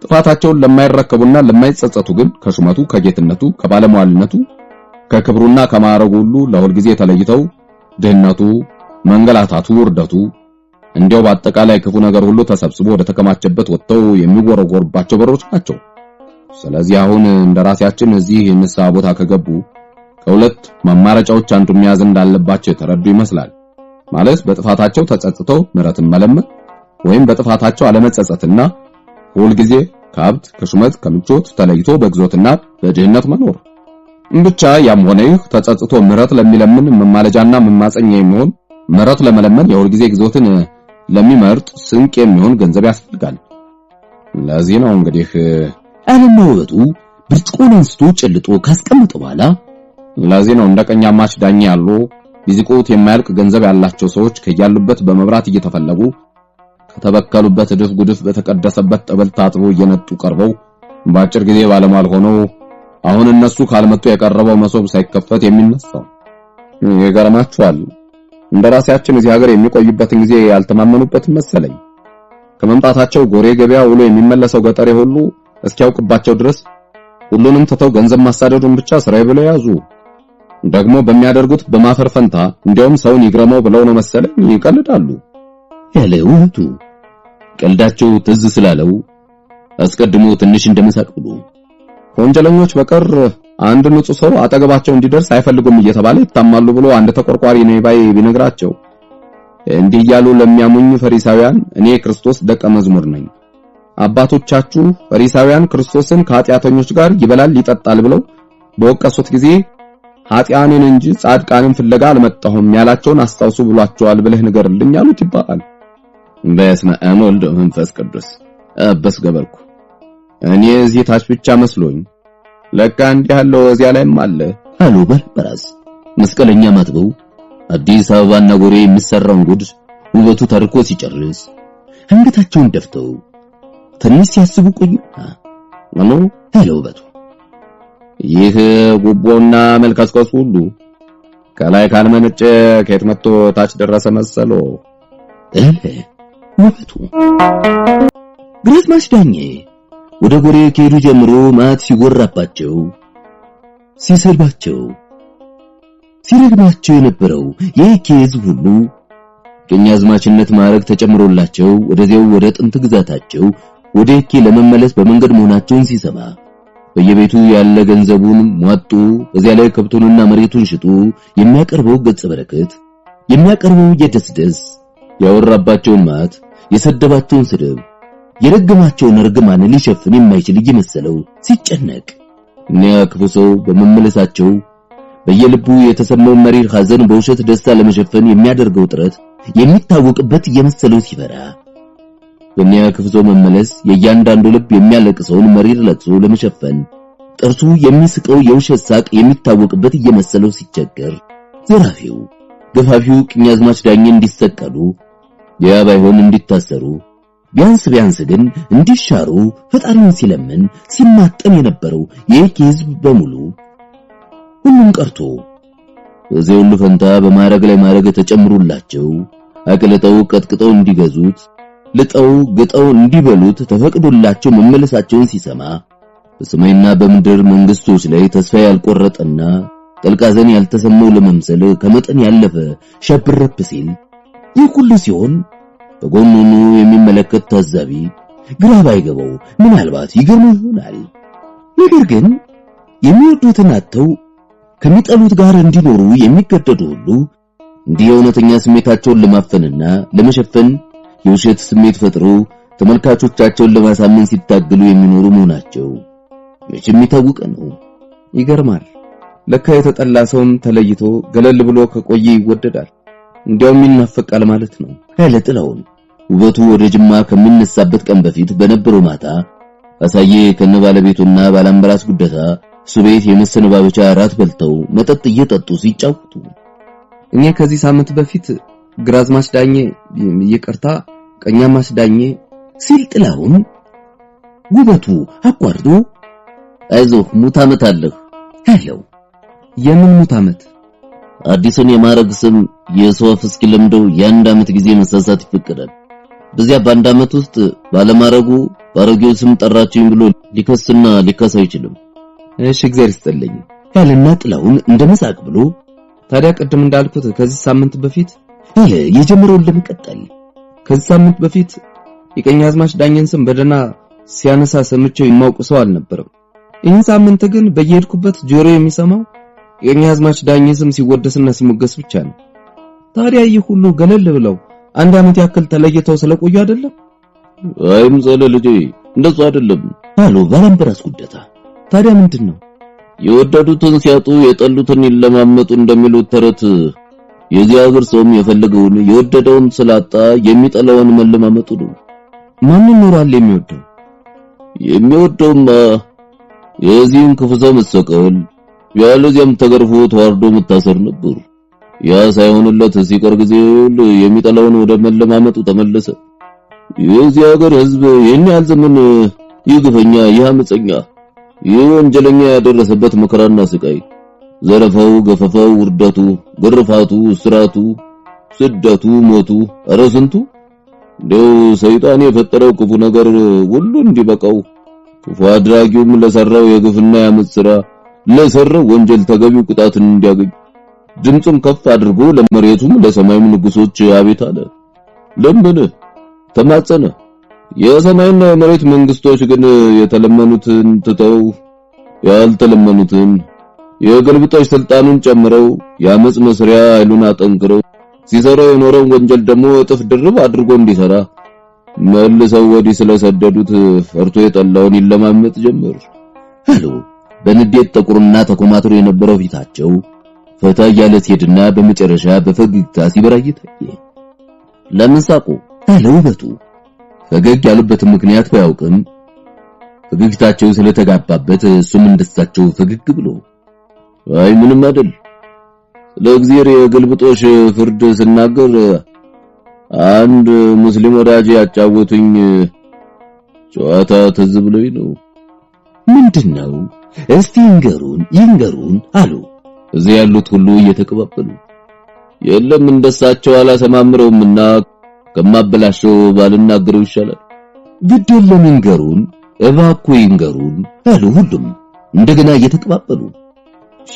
[SPEAKER 4] ጥፋታቸውን ለማይረከቡና ለማይጸጸቱ ግን ከሹመቱ፣ ከጌትነቱ፣ ከባለሟልነቱ፣ ከክብሩና ከማዕረጉ ሁሉ ለሁል ጊዜ ተለይተው ድህነቱ፣ መንገላታቱ፣ ውርደቱ እንዲያው በአጠቃላይ ክፉ ነገር ሁሉ ተሰብስቦ ወደ ተከማቸበት ወጥተው የሚወረወሩባቸው በሮች ናቸው። ስለዚህ አሁን እንደራሴያችን እዚህ የንስሐ ቦታ ከገቡ ከሁለት ማማረጫዎች አንዱን መያዝ እንዳለባቸው የተረዱ ይመስላል። ማለት በጥፋታቸው ተጸጽተው ምሕረትን መለመን ወይም በጥፋታቸው አለመጸጸትና ሁል ጊዜ ከሀብት ከሹመት ከምቾት ተለይቶ በግዞትና በድህነት መኖር። ብቻ ያም ሆነ ይህ ተጸጽቶ ምሕረት ለሚለምን መማለጃና መማፀኛ የሚሆን ምሕረት ለመለመን የሁል ጊዜ ግዞትን ለሚመርጥ ስንቅ የሚሆን ገንዘብ ያስፈልጋል። ለዚህ ነው እንግዲህ
[SPEAKER 3] አለና ውበቱ ብርጭቆን አንስቶ ጨልጦ ካስቀመጠ በኋላ
[SPEAKER 4] ለዚህ ነው እንደ ቀኛማች ዳኛ ያሉ ቢዝቁት የማያልቅ ገንዘብ ያላቸው ሰዎች ከያሉበት በመብራት እየተፈለጉ ከተበከሉበት እድፍ ጉድፍ በተቀደሰበት ጠበል ታጥቦ እየነጡ ቀርበው በአጭር ጊዜ ባለሟል ሆነው አሁን እነሱ ካልመጡ የቀረበው መሶብ ሳይከፈት የሚነሳው። ይገርማችኋል፣ እንደራሴያችን እዚህ ሀገር የሚቆዩበትን ጊዜ ያልተማመኑበት መሰለኝ። ከመምጣታቸው ጎሬ ገበያ ውሎ የሚመለሰው ገጠሬ ሁሉ እስኪያውቅባቸው ድረስ ሁሉንም ትተው ገንዘብ ማሳደዱን ብቻ ስራዬ ብለው ያዙ። ደግሞ በሚያደርጉት በማፈር ፈንታ እንዲያውም ሰውን ይግረመው ብለው ነው መሰለኝ ይቀልዳሉ
[SPEAKER 3] ያለ ውበቱ ቀልዳቸው ትዝ ስላለው አስቀድሞ ትንሽ እንደመሳቅ ብሎ
[SPEAKER 4] ከወንጀለኞች በቀር አንድ ንጹህ ሰው አጠገባቸው እንዲደርስ አይፈልጉም እየተባለ ይታማሉ ብሎ አንድ ተቆርቋሪ ነኝ ባይ ቢነግራቸው እንዲህ እያሉ ለሚያሙኝ ፈሪሳውያን እኔ ክርስቶስ ደቀ መዝሙር ነኝ፣ አባቶቻችሁ ፈሪሳውያን ክርስቶስን ከኃጢአተኞች ጋር ይበላል ይጠጣል ብለው በወቀሱት ጊዜ ኃጢአንን እንጂ ጻድቃንን ፍለጋ አልመጣሁም ያላቸውን አስታውሱ ብሏቸዋል ብለህ ንገርልኝ አሉት ይባላል።
[SPEAKER 3] በስመ አብ ወወልድ ወመንፈስ ቅዱስ አበስ ገበርኩ።
[SPEAKER 4] እኔ እዚህ ታች ብቻ መስሎኝ ለካ እንዲህ ያለው እዚያ ላይም አለ
[SPEAKER 3] አሉ በራስ መስቀለኛ ማጥበው አዲስ አበባና ጎሬ የሚሰራውን ጉድ ውበቱ ታርኮ ሲጨርስ አንገታቸውን ደፍተው ትንሽ ሲያስቡ ቆዩና
[SPEAKER 4] ማኑ
[SPEAKER 3] አለ ውበቱ
[SPEAKER 4] ይህ ጉቦና መልከስከስ ሁሉ ከላይ ካልመነጨ ከየት መጥቶ ታች ደረሰ መሰሎ
[SPEAKER 3] እህ ውበቱ ግራዝማች ዳኜ ወደ ጎሬ ከሄዱ ጀምሮ ማት ሲጎራባቸው ሲሰድባቸው ሲረግማቸው የነበረው የኬ ሕዝብ ሁሉ ቀኛዝማችነት ማዕረግ ተጨምሮላቸው ወደዚያው ወደ ጥንት ግዛታቸው ወደ ኬ ለመመለስ በመንገድ መሆናቸውን ሲሰማ በየቤቱ ያለ ገንዘቡን ሟጡ በዚያ ላይ ከብቱንና መሬቱን ሽጡ የሚያቀርበው ገጸ በረከት የሚያቀርበው የደስደስ ያወራባቸውን ማት የሰደባቸውን ስድብ የረገማቸውን እርግማን ሊሸፍን የማይችል እየመሰለው ሲጨነቅ እኒያ ክፉ ሰው በመመለሳቸው በየልቡ የተሰማው መሪር ሐዘን በውሸት ደስታ ለመሸፈን የሚያደርገው ጥረት የሚታወቅበት እየመሰለው ሲፈራ በእኒያ ክፉ ሰው መመለስ የእያንዳንዱ ልብ የሚያለቅሰውን መሪር ለቅሶ ለመሸፈን ጥርሱ የሚስቀው የውሸት ሳቅ የሚታወቅበት እየመሰለው ሲቸገር ዘራፊው ገፋፊው ቀኛዝማች ዳኜ እንዲሰቀሉ ያ ባይሆን እንዲታሰሩ ቢያንስ ግን እንዲሻሩ ፈጣሪውን ሲለምን ሲማጠን የነበረው የኬ ሕዝብ በሙሉ ሁሉም ቀርቶ እዚያው ሁሉ ፈንታ በማረግ ላይ ማረግ ተጨምሩላቸው አቅልጠው ቀጥቅጠው እንዲገዙት ልጠው ግጠው እንዲበሉት ተፈቅዶላቸው መመለሳቸውን ሲሰማ በሰማይና በምድር መንግስቶች ላይ ተስፋ ያልቆረጠና ጥልቃዘን ያልተሰማው ለመምሰል ከመጠን ያለፈ ሸብረብ ሲል ይህ ሁሉ ሲሆን በጎኑ የሚመለከት ታዛቢ ግራ ባይገባው ምናልባት ይገርመው ይሆናል። ነገር ግን የሚወዱትን አጥተው ከሚጠሉት ጋር እንዲኖሩ የሚገደዱ ሁሉ እንዲህ እውነተኛ ስሜታቸውን ለማፈንና ለመሸፈን የውሸት ስሜት ፈጥሮ ተመልካቾቻቸውን ለማሳመን ሲታገሉ የሚኖሩ መሆናቸው መቼም የሚታወቅ ነው።
[SPEAKER 2] ይገርማል። ለካ የተጠላ ሰውም ተለይቶ ገለል ብሎ ከቆየ ይወደዳል፣ እንዲያውም ይናፈቃል ማለት ነው።
[SPEAKER 3] ያለ ጥላውን ውበቱ ወደ ጅማ ከሚነሳበት ቀን በፊት በነበረው ማታ አሳየ ከነባለቤቱና ባላምበራስ ጉደታ ሱቤት የመሰነባበቻ ራት በልተው መጠጥ እየጠጡ ሲጫወቱ
[SPEAKER 2] እኔ ከዚህ ሳምንት በፊት ግራዝማች ዳኜ ይቅርታ ቀኛማች ዳኜ
[SPEAKER 3] ሲል ጥላውን ውበቱ አቋርጦ አይዞህ ሙት ዓመት አለህ አለው።
[SPEAKER 2] የምን ሙት ዓመት?
[SPEAKER 3] አዲስን የማረግ ስም የሶፍ እስኪለምደው የአንድ ዓመት ጊዜ መሳሳት ይፈቀዳል። በዚያ በአንድ ዓመት ውስጥ ባለማረጉ ባረጊው ስም ጠራችኝ ብሎ ሊከስና ሊከስ አይችልም።
[SPEAKER 2] እሺ እግዚአብሔር ይስጥልኝ
[SPEAKER 3] ያለና ጥላውን እንደመሳቅ ብሎ
[SPEAKER 2] ታዲያ ቅድም እንዳልኩት ከዚህ ሳምንት በፊት
[SPEAKER 3] አለ የጀመረውን ለመቀጠል
[SPEAKER 2] ከዚህ ሳምንት በፊት የቀኛዝማች ዳኜን ስም በደና ሲያነሳ ሰምቼው የማውቅ ሰው አልነበረም። ይህን ሳምንት ግን በየሄድኩበት ጆሮ የሚሰማው
[SPEAKER 3] የኛ አዝማች ዳኜ ስም ሲወደስና ሲሞገስ ብቻ ነው። ታዲያ ይህ ሁሉ ገለል ብለው 1 ዓመት ያክል ተለይተው ስለቆዩ አይደለም?
[SPEAKER 1] አይምሰለ ልጄ እንደሱ አይደለም አሉ ባላምበራስ ጉደታ።
[SPEAKER 3] ታዲያ ምንድነው?
[SPEAKER 1] የወደዱትን ሲያጡ የጠሉትን ይለማመጡ እንደሚሉት ተረት የዚህ ሀገር ሰውም የፈለገውን የወደደውን ስላጣ የሚጠላውን መለማመጡ ነው።
[SPEAKER 3] ማንን ኖሯል የሚወደው?
[SPEAKER 1] የሚወደውማ የዚህን ክፉ ሰው መሰቀል ያለዚያም ተገርፎ ተዋርዶ መታሰር ነበር። ያ ሳይሆንለት ሲቀር ጊዜ የሚጠላውን ወደ መለማመጡ ተመለሰ። የዚህ ሀገር ሕዝብ ይህን ያህል ዘመን ይግፈኛ፣ ያመፀኛ፣ የወንጀለኛ ያደረሰበት መከራና ስቃይ፣ ዘረፋው፣ ገፈፋው፣ ውርደቱ፣ ግርፋቱ፣ እስራቱ፣ ስደቱ፣ ሞቱ፣ ኧረ ስንቱ እንደው ሰይጣን የፈጠረው ክፉ ነገር ሁሉ እንዲበቃው ክፉ አድራጊውም ለሰራው የግፍና ያመፅ ሥራ ለሰራው ወንጀል ተገቢው ቅጣትን እንዲያገኝ ድምፁን ከፍ አድርጎ ለመሬቱም ለሰማይም ንጉሶች አቤት አለ፣ ለመነ፣ ተማጸነ። የሰማይና የመሬት መንግስቶች ግን የተለመኑትን ትተው ያልተለመኑትን የግልብጦች ስልጣኑን ጨምረው ያመጽ መስሪያ ኃይሉን አጠንክረው ሲሰራው የኖረው ወንጀል ደግሞ እጥፍ ድርብ አድርጎ እንዲሰራ መልሰው ወዲህ ስለሰደዱት ፈርቶ የጠላውን ይለማመጥ ጀመር አሉ። በንዴት ጥቁርና ተኮማትሮ የነበረው ፊታቸው ፈታ ያለ ሲሄድና በመጨረሻ በፈገግታ ሲበራይ ታየ።
[SPEAKER 3] ለምን ሳቁ?
[SPEAKER 1] አለ ውበቱ። ፈገግ ያሉበት ምክንያት ባያውቅም ፈገግታቸው ስለተጋባበት እሱም እንደሳቸው ፈገግ ብሎ አይ ምንም አይደል፣ ለእግዚአብሔር የግልብጦሽ ፍርድ ስናገር አንድ ሙስሊም ወዳጅ ያጫወቱኝ ጨዋታ ትዝ ብሎኝ ነው።
[SPEAKER 3] ምንድነው? እስቲ ይንገሩን አሉ
[SPEAKER 1] እዚህ ያሉት ሁሉ እየተቀባበሉ። የለም እንደሳቸው አላሰማምረውምና ከማበላሸው ባልናገረው ይሻላል።
[SPEAKER 3] ግድ የለም ይንገሩን፣ እባክዎ ይንገሩን አሉ ሁሉም እንደገና እየተቀባበሉ።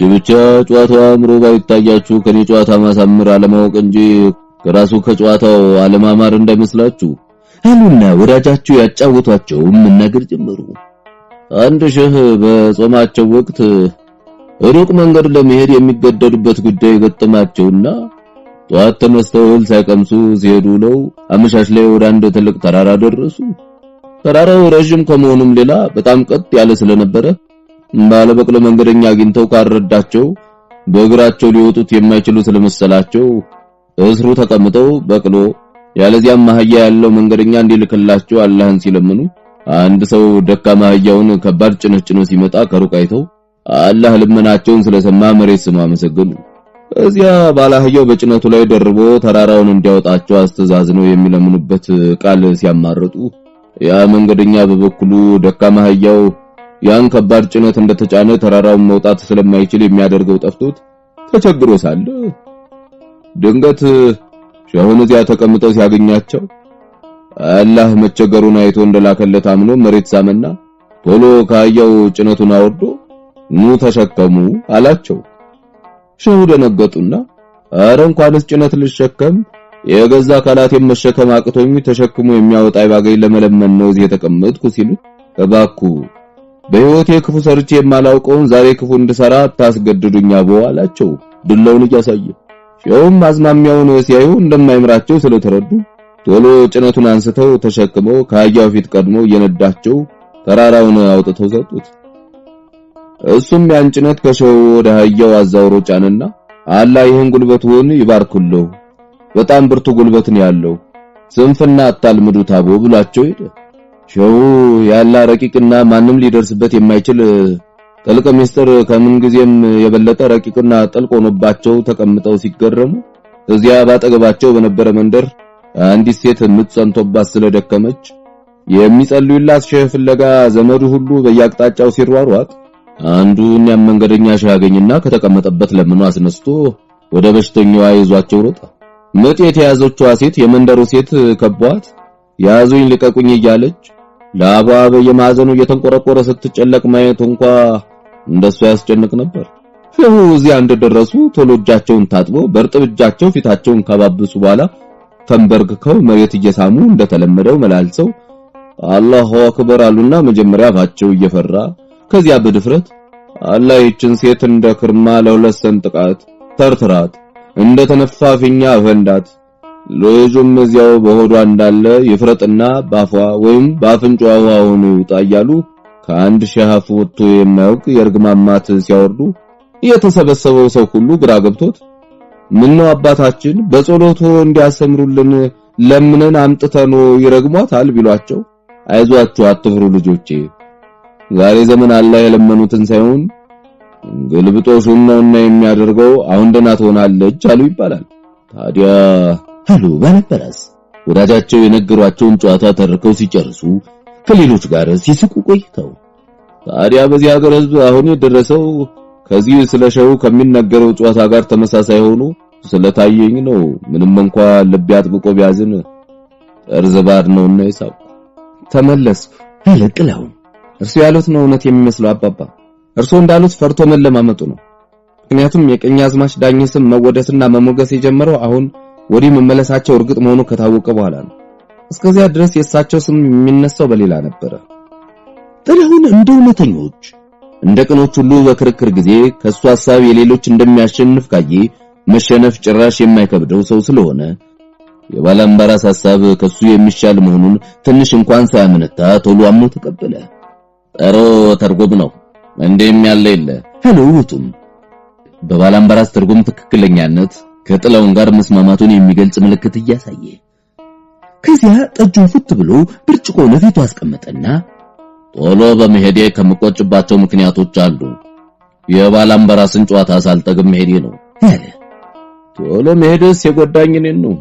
[SPEAKER 1] ብቻ ጨዋታው አምሮ ባይታያችሁ ከኔ ጨዋታ ማሳመር አለማወቅ እንጂ ከራሱ ከጨዋታው አለማማር እንዳይመስላችሁ
[SPEAKER 3] አሉና ወዳጃቸው ያጫወቷቸው መናገር ጀመሩ።
[SPEAKER 1] አንድ ሼህ በጾማቸው ወቅት ሩቅ መንገድ ለመሄድ የሚገደዱበት ጉዳይ ገጠማቸውና ጧት ተነስተው እህል ሳይቀምሱ ሲሄዱ ነው አመሻሽ ላይ ወደ አንድ ትልቅ ተራራ ደረሱ። ተራራው ረጅም ከመሆኑም ሌላ በጣም ቀጥ ያለ ስለነበረ ባለበቅሎ መንገደኛ አግኝተው ካረዳቸው በእግራቸው ሊወጡት የማይችሉ ስለመሰላቸው እስሩ ተቀምጠው በቅሎ ያለዚያም ማህያ ያለው መንገደኛ እንዲልክላቸው አላህን ሲለምኑ አንድ ሰው ደካማ አህያውን ከባድ ጭነት ጭኖ ሲመጣ ከሩቅ አይተው አላህ ልመናቸውን ስለሰማ መሬት ስማ አመሰገኑ። እዚያ ባለአህያው በጭነቱ ላይ ደርቦ ተራራውን እንዲያወጣቸው አስተዛዝነው የሚለምኑበት ቃል ሲያማርጡ ያ መንገደኛ በበኩሉ ደካማ አህያው ያን ከባድ ጭነት እንደተጫነ ተራራውን መውጣት ስለማይችል የሚያደርገው ጠፍቶት ተቸግሮ ሳለ ድንገት ሸሆን እዚያ ተቀምጠው ሲያገኛቸው አላህ መቸገሩን አይቶ እንደላከለት አምኖ መሬት ሳመና ቶሎ ከአህያው ጭነቱን አወርዶ ኑ ተሸከሙ አላቸው። ሸሁ ደነገጡና አረ እንኳንስ ጭነት ልሸከም የገዛ አካላቴን መሸከም አቅቶኝ ተሸክሞ የሚያወጣ ባገኝ ለመለመን ነው እዚህ የተቀመጥኩ ሲሉ እባክዎ በህይወቴ ክፉ ሰርቼ የማላውቀውን ዛሬ ክፉ እንድሰራ ታስገድዱኛ በኋላቸው ድለውን እያሳየ ሸሁም አዝማሚያውን ሲያዩ እንደማይምራቸው ስለተረዱ ቶሎ ጭነቱን አንስተው ተሸክመው ከአህያው ፊት ቀድሞ እየነዳቸው ተራራውን አውጥተው ሰጡት። እሱም ያን ጭነት ከሸሁ ወደ አህያው አዛውሮ ጫንና አላህ ይህን ጉልበቱን ይባርክልዎ በጣም ብርቱ ጉልበትን ያለው ስንፍና አታልምዱት አቦ ብሏቸው ሄደ። ሸሁ ያላ ረቂቅና ማንም ሊደርስበት የማይችል ጥልቅ ምስጢር ከምን ጊዜም የበለጠ ረቂቅና ጥልቅ ሆኖባቸው ተቀምጠው ሲገረሙ እዚያ ባጠገባቸው በነበረ መንደር አንዲት ሴት ምትጸንቶባት ስለደከመች የሚጸልዩላት ሼህ ፍለጋ ዘመዱ ሁሉ በየአቅጣጫው ሲሯሯጥ አንዱ እኛም መንገደኛ ሼህ ያገኝና ከተቀመጠበት ለምኖ አስነስቶ ወደ በሽተኛዋ ይዟቸው ሮጠ። ምጥ የተያዘችዋ ሴት የመንደሩ ሴት ከቧት ያዙኝ ልቀቁኝ እያለች ላባ በየማዕዘኑ እየተንቆረቆረ ስትጨለቅ ማየት እንኳን እንደሱ ያስጨንቅ ነበር። ሼሁ እዚያ እንደደረሱ ቶሎ እጃቸውን ታጥበው በርጥብ እጃቸው ፊታቸውን ከባብሱ በኋላ ተንበርክከው መሬት እየሳሙ እንደተለመደው መላልሰው አላሁ አክበር አሉና መጀመሪያ አፋቸው እየፈራ ከዚያ በድፍረት
[SPEAKER 4] አላህ ይችን ሴት እንደ ክርማ ለሁለት ሰንጥቃት ተርትራት እንደ ተነፋ ፊኛ ፈንዳት። ልጁም እዚያው በሆዷ እንዳለ ይፍረጥና ባፏ ወይም ባፍንጫዋ ሆኖ ይውጣ እያሉ ከአንድ ሸሃፍ ወጥቶ የማያውቅ የርግማማት ሲያወርዱ የተሰበሰበው ሰው ሁሉ ግራ ገብቶት ምነው አባታችን በጸሎቱ እንዲያሰምሩልን ለምነን አምጥተን ይረግሟታል ቢሏቸው አይዟችሁ አትፍሩ ልጆቼ ዛሬ ዘመን አላህ የለመኑትን ሳይሆን ግልብጦሹን ነውና የሚያደርገው አሁን ደህና ትሆናለች አሉ ይባላል። ታዲያ
[SPEAKER 3] አሉ ባላምበራስ ወዳጃቸው የነገሯቸውን ጨዋታ ተርከው ሲጨርሱ ከሌሎች ጋር ሲስቁ ቆይተው
[SPEAKER 4] ታዲያ በዚህ ሀገር ህዝብ አሁን የደረሰው ከዚህ ስለሸው ከሚነገረው ጨዋታ ጋር ተመሳሳይ ሆኖ ስለታየኝ ነው። ምንም እንኳን ልብ ያጥብቆ ቢያዝን ጠርዝ ባር ነውና ይሳቁ።
[SPEAKER 2] ተመለስኩ
[SPEAKER 3] አለቅላው
[SPEAKER 2] እርሱ ያሉት ነው እውነት የሚመስለው አባባ። እርሱ እንዳሉት ፈርቶ መለማመጡ ነው። ምክንያቱም የቀኛዝማች ዳኜ ስም መወደስና መሞገስ የጀመረው አሁን ወዲህ መመለሳቸው እርግጥ መሆኑ ከታወቀ በኋላ ነው። እስከዚያ ድረስ የእሳቸው ስም የሚነሳው በሌላ ነበር።
[SPEAKER 3] ጥላሁን እንደ እውነተኞች እንደ ቅኖች ሁሉ በክርክር ጊዜ ከሱ ሐሳብ የሌሎች እንደሚያሸንፍ ካየ መሸነፍ ጭራሽ የማይከብደው ሰው ስለሆነ የባላምባራስ ሐሳብ ከሱ የሚሻል መሆኑን ትንሽ እንኳን ሳያመነታ ቶሎ አምኖ ተቀበለ። ጠሮ ተርጎም ነው እንደም ያለ የለ ሀሉቱም በባላምባራስ ትርጉም ትክክለኛነት ከጥላውን ጋር መስማማቱን የሚገልጽ ምልክት እያሳየ ከዚያ ጠጁን ፉት ብሎ ብርጭቆ ለፊቱ አስቀመጠና ቶሎ በመሄዴ ከመቆጭባቸው ምክንያቶች አሉ የባላምባራስን ጨዋታ ሳልጠግም መሄዴ ነው አለ።
[SPEAKER 4] ቶሎ መሄድስ የጎዳኝ እኔን ነው።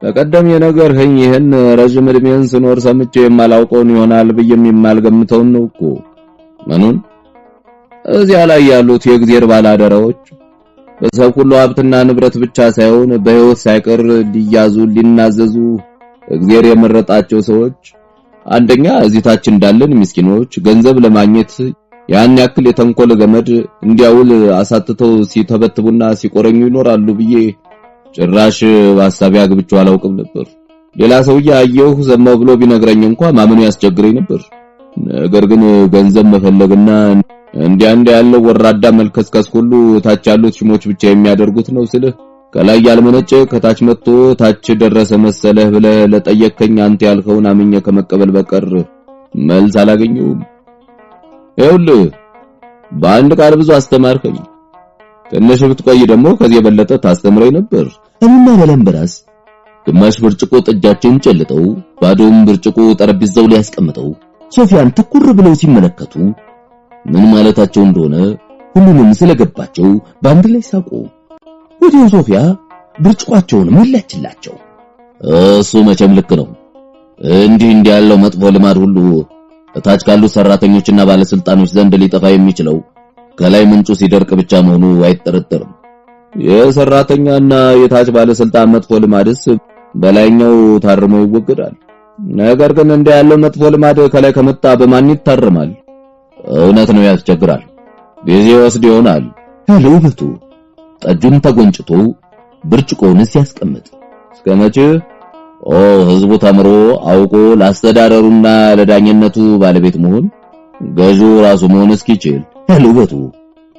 [SPEAKER 4] በቀደም የነገርኸኝ ይሄን ረጅም እድሜን ስኖር ሰምቼ የማላውቀውን ይሆናል ብዬም የማልገምተውን ነው እኮ። ምኑን? እዚያ ላይ ያሉት የእግዚአብሔር ባላደራዎች በሰው ሁሉ ሀብትና ንብረት ብቻ ሳይሆን በሕይወት ሳይቀር ሊያዙ ሊናዘዙ እግዚአብሔር የመረጣቸው ሰዎች አንደኛ እዚህ ታች እንዳለን ምስኪኖች ገንዘብ ለማግኘት ያን ያክል የተንኮል ገመድ እንዲያውል አሳትተው ሲተበትቡና ሲቆረኙ ይኖራሉ ብዬ ጭራሽ በሐሳቤ አግብቼው አላውቅም ነበር። ሌላ ሰውዬ አየሁ ሰማው ብሎ ቢነግረኝ እንኳን ማመኑ ያስቸግረኝ ነበር። ነገር ግን ገንዘብ መፈለግና እንዲያ ያለው ወራዳ መልከስከስ ሁሉ ታች ያሉት ሽሞች ብቻ የሚያደርጉት ነው ስልህ ከላይ ያልመነጨ ከታች መጥቶ ታች ደረሰ መሰለህ ብለህ ለጠየከኝ አንተ ያልከውን አምኜ ከመቀበል በቀር መልስ አላገኘሁም። ይኸውልህ በአንድ ቃል ብዙ አስተማርከኝ። ትንሽ ብትቆይ ደግሞ ከዚህ የበለጠ ታስተምረኝ ነበር።
[SPEAKER 3] እና ባላምባራስ ግማሽ ብርጭቆ ጠጃቸውን ጨልጠው ባዶም ብርጭቆ ጠረጴዛው ላይ ያስቀምጠው ሶፊያን ትኩር ብለው ሲመለከቱ ምን ማለታቸው እንደሆነ ሁሉንም ስለገባቸው በአንድ ላይ ሳቁ። ወዲያው ሶፊያ ብርጭቋቸውን መላችላቸው። እሱ መቼም ልክ ነው። እንዲህ ያለው መጥፎ ልማድ ሁሉ ታች ካሉ ሰራተኞችና ባለስልጣኖች ዘንድ ሊጠፋ የሚችለው ከላይ ምንጩ ሲደርቅ ብቻ መሆኑ አይጠረጠርም።
[SPEAKER 4] የሰራተኛና የታች ባለስልጣን መጥፎ ልማድስ በላይኛው ታርሞ ይወገዳል። ነገር ግን ያለው መጥፎ ልማድ ከላይ ከመጣ በማን ይታረማል?
[SPEAKER 3] እውነት ነው፣ ያስቸግራል። ጊዜ ወስድ ይሆናል አለ ውበቱ ጠጁን ተጎንጭቶ ብርጭቆውን ሲያስቀምጥ።
[SPEAKER 4] እስከመቼ?
[SPEAKER 3] ህዝቡ ተምሮ አውቆ ለአስተዳደሩና ለዳኝነቱ ባለቤት መሆን ገዢው ራሱ መሆን እስኪችል አለ ውበቱ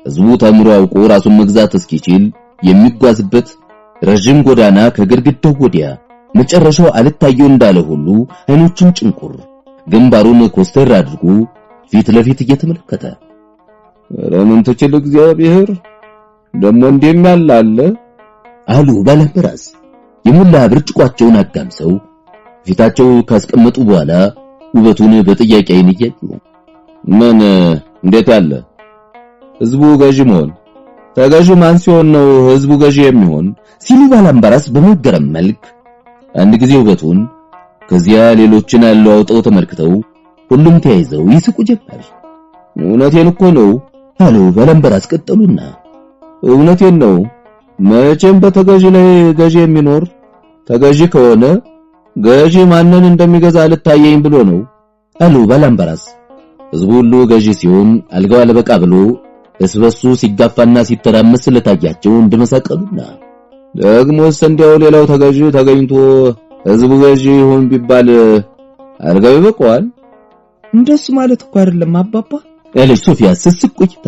[SPEAKER 3] ህዝቡ ተምሮ አውቆ ራሱን መግዛት እስኪችል የሚጓዝበት ረጅም ጎዳና ከግድግዳው ወዲያ መጨረሻው አልታየው እንዳለ ሁሉ አይኖቹን ጭንቁር ግንባሩን ኮስተር አድርጎ ፊት ለፊት እየተመለከተ
[SPEAKER 4] ረምን ተችል እግዚአብሔር ደሞ እንደሚያል አለ
[SPEAKER 3] አሉ ባላምባራስ የሙላ ብርጭቋቸውን አጋምሰው ፊታቸው ካስቀመጡ በኋላ ውበቱን በጥያቄ አይን እያዩ
[SPEAKER 4] ምን እንዴት ያለ ህዝቡ ገዢ መሆን ተገዢ ማን ሲሆን ነው ህዝቡ ገዢ የሚሆን
[SPEAKER 3] ሲሉ ባላምባራስ በመገረም መልክ አንድ ጊዜ ውበቱን ከዚያ ሌሎችን አለዋውጠው ተመልክተው ሁሉም ተያይዘው ይስቁ ጀመር።
[SPEAKER 4] እውነቴን እኮ ነው
[SPEAKER 3] አሉ ባላምባራስ ቀጠሉና
[SPEAKER 4] እውነቴን ነው። መቼም በተገዢ ላይ ገዢ የሚኖር ተገዢ ከሆነ ገዢ ማንን እንደሚገዛ ልታየኝ ብሎ ነው
[SPEAKER 3] አሉ ባላምባራስ። ህዝቡ ሁሉ ገዢ ሲሆን አልጋው አለበቃ ብሎ እስበሱ ሲጋፋና ሲተራመስ ስለታያቸው እንደመሰቀሉና
[SPEAKER 4] ደግሞስ እንዲያው ሌላው ተገዢ ተገኝቶ ህዝቡ ገዢ ይሁን ቢባል አልጋው ይበቃዋል?
[SPEAKER 2] እንደሱ ማለት እኮ አይደለም አባባ
[SPEAKER 3] አለች ሶፊያ ስስቅ ቆይታ።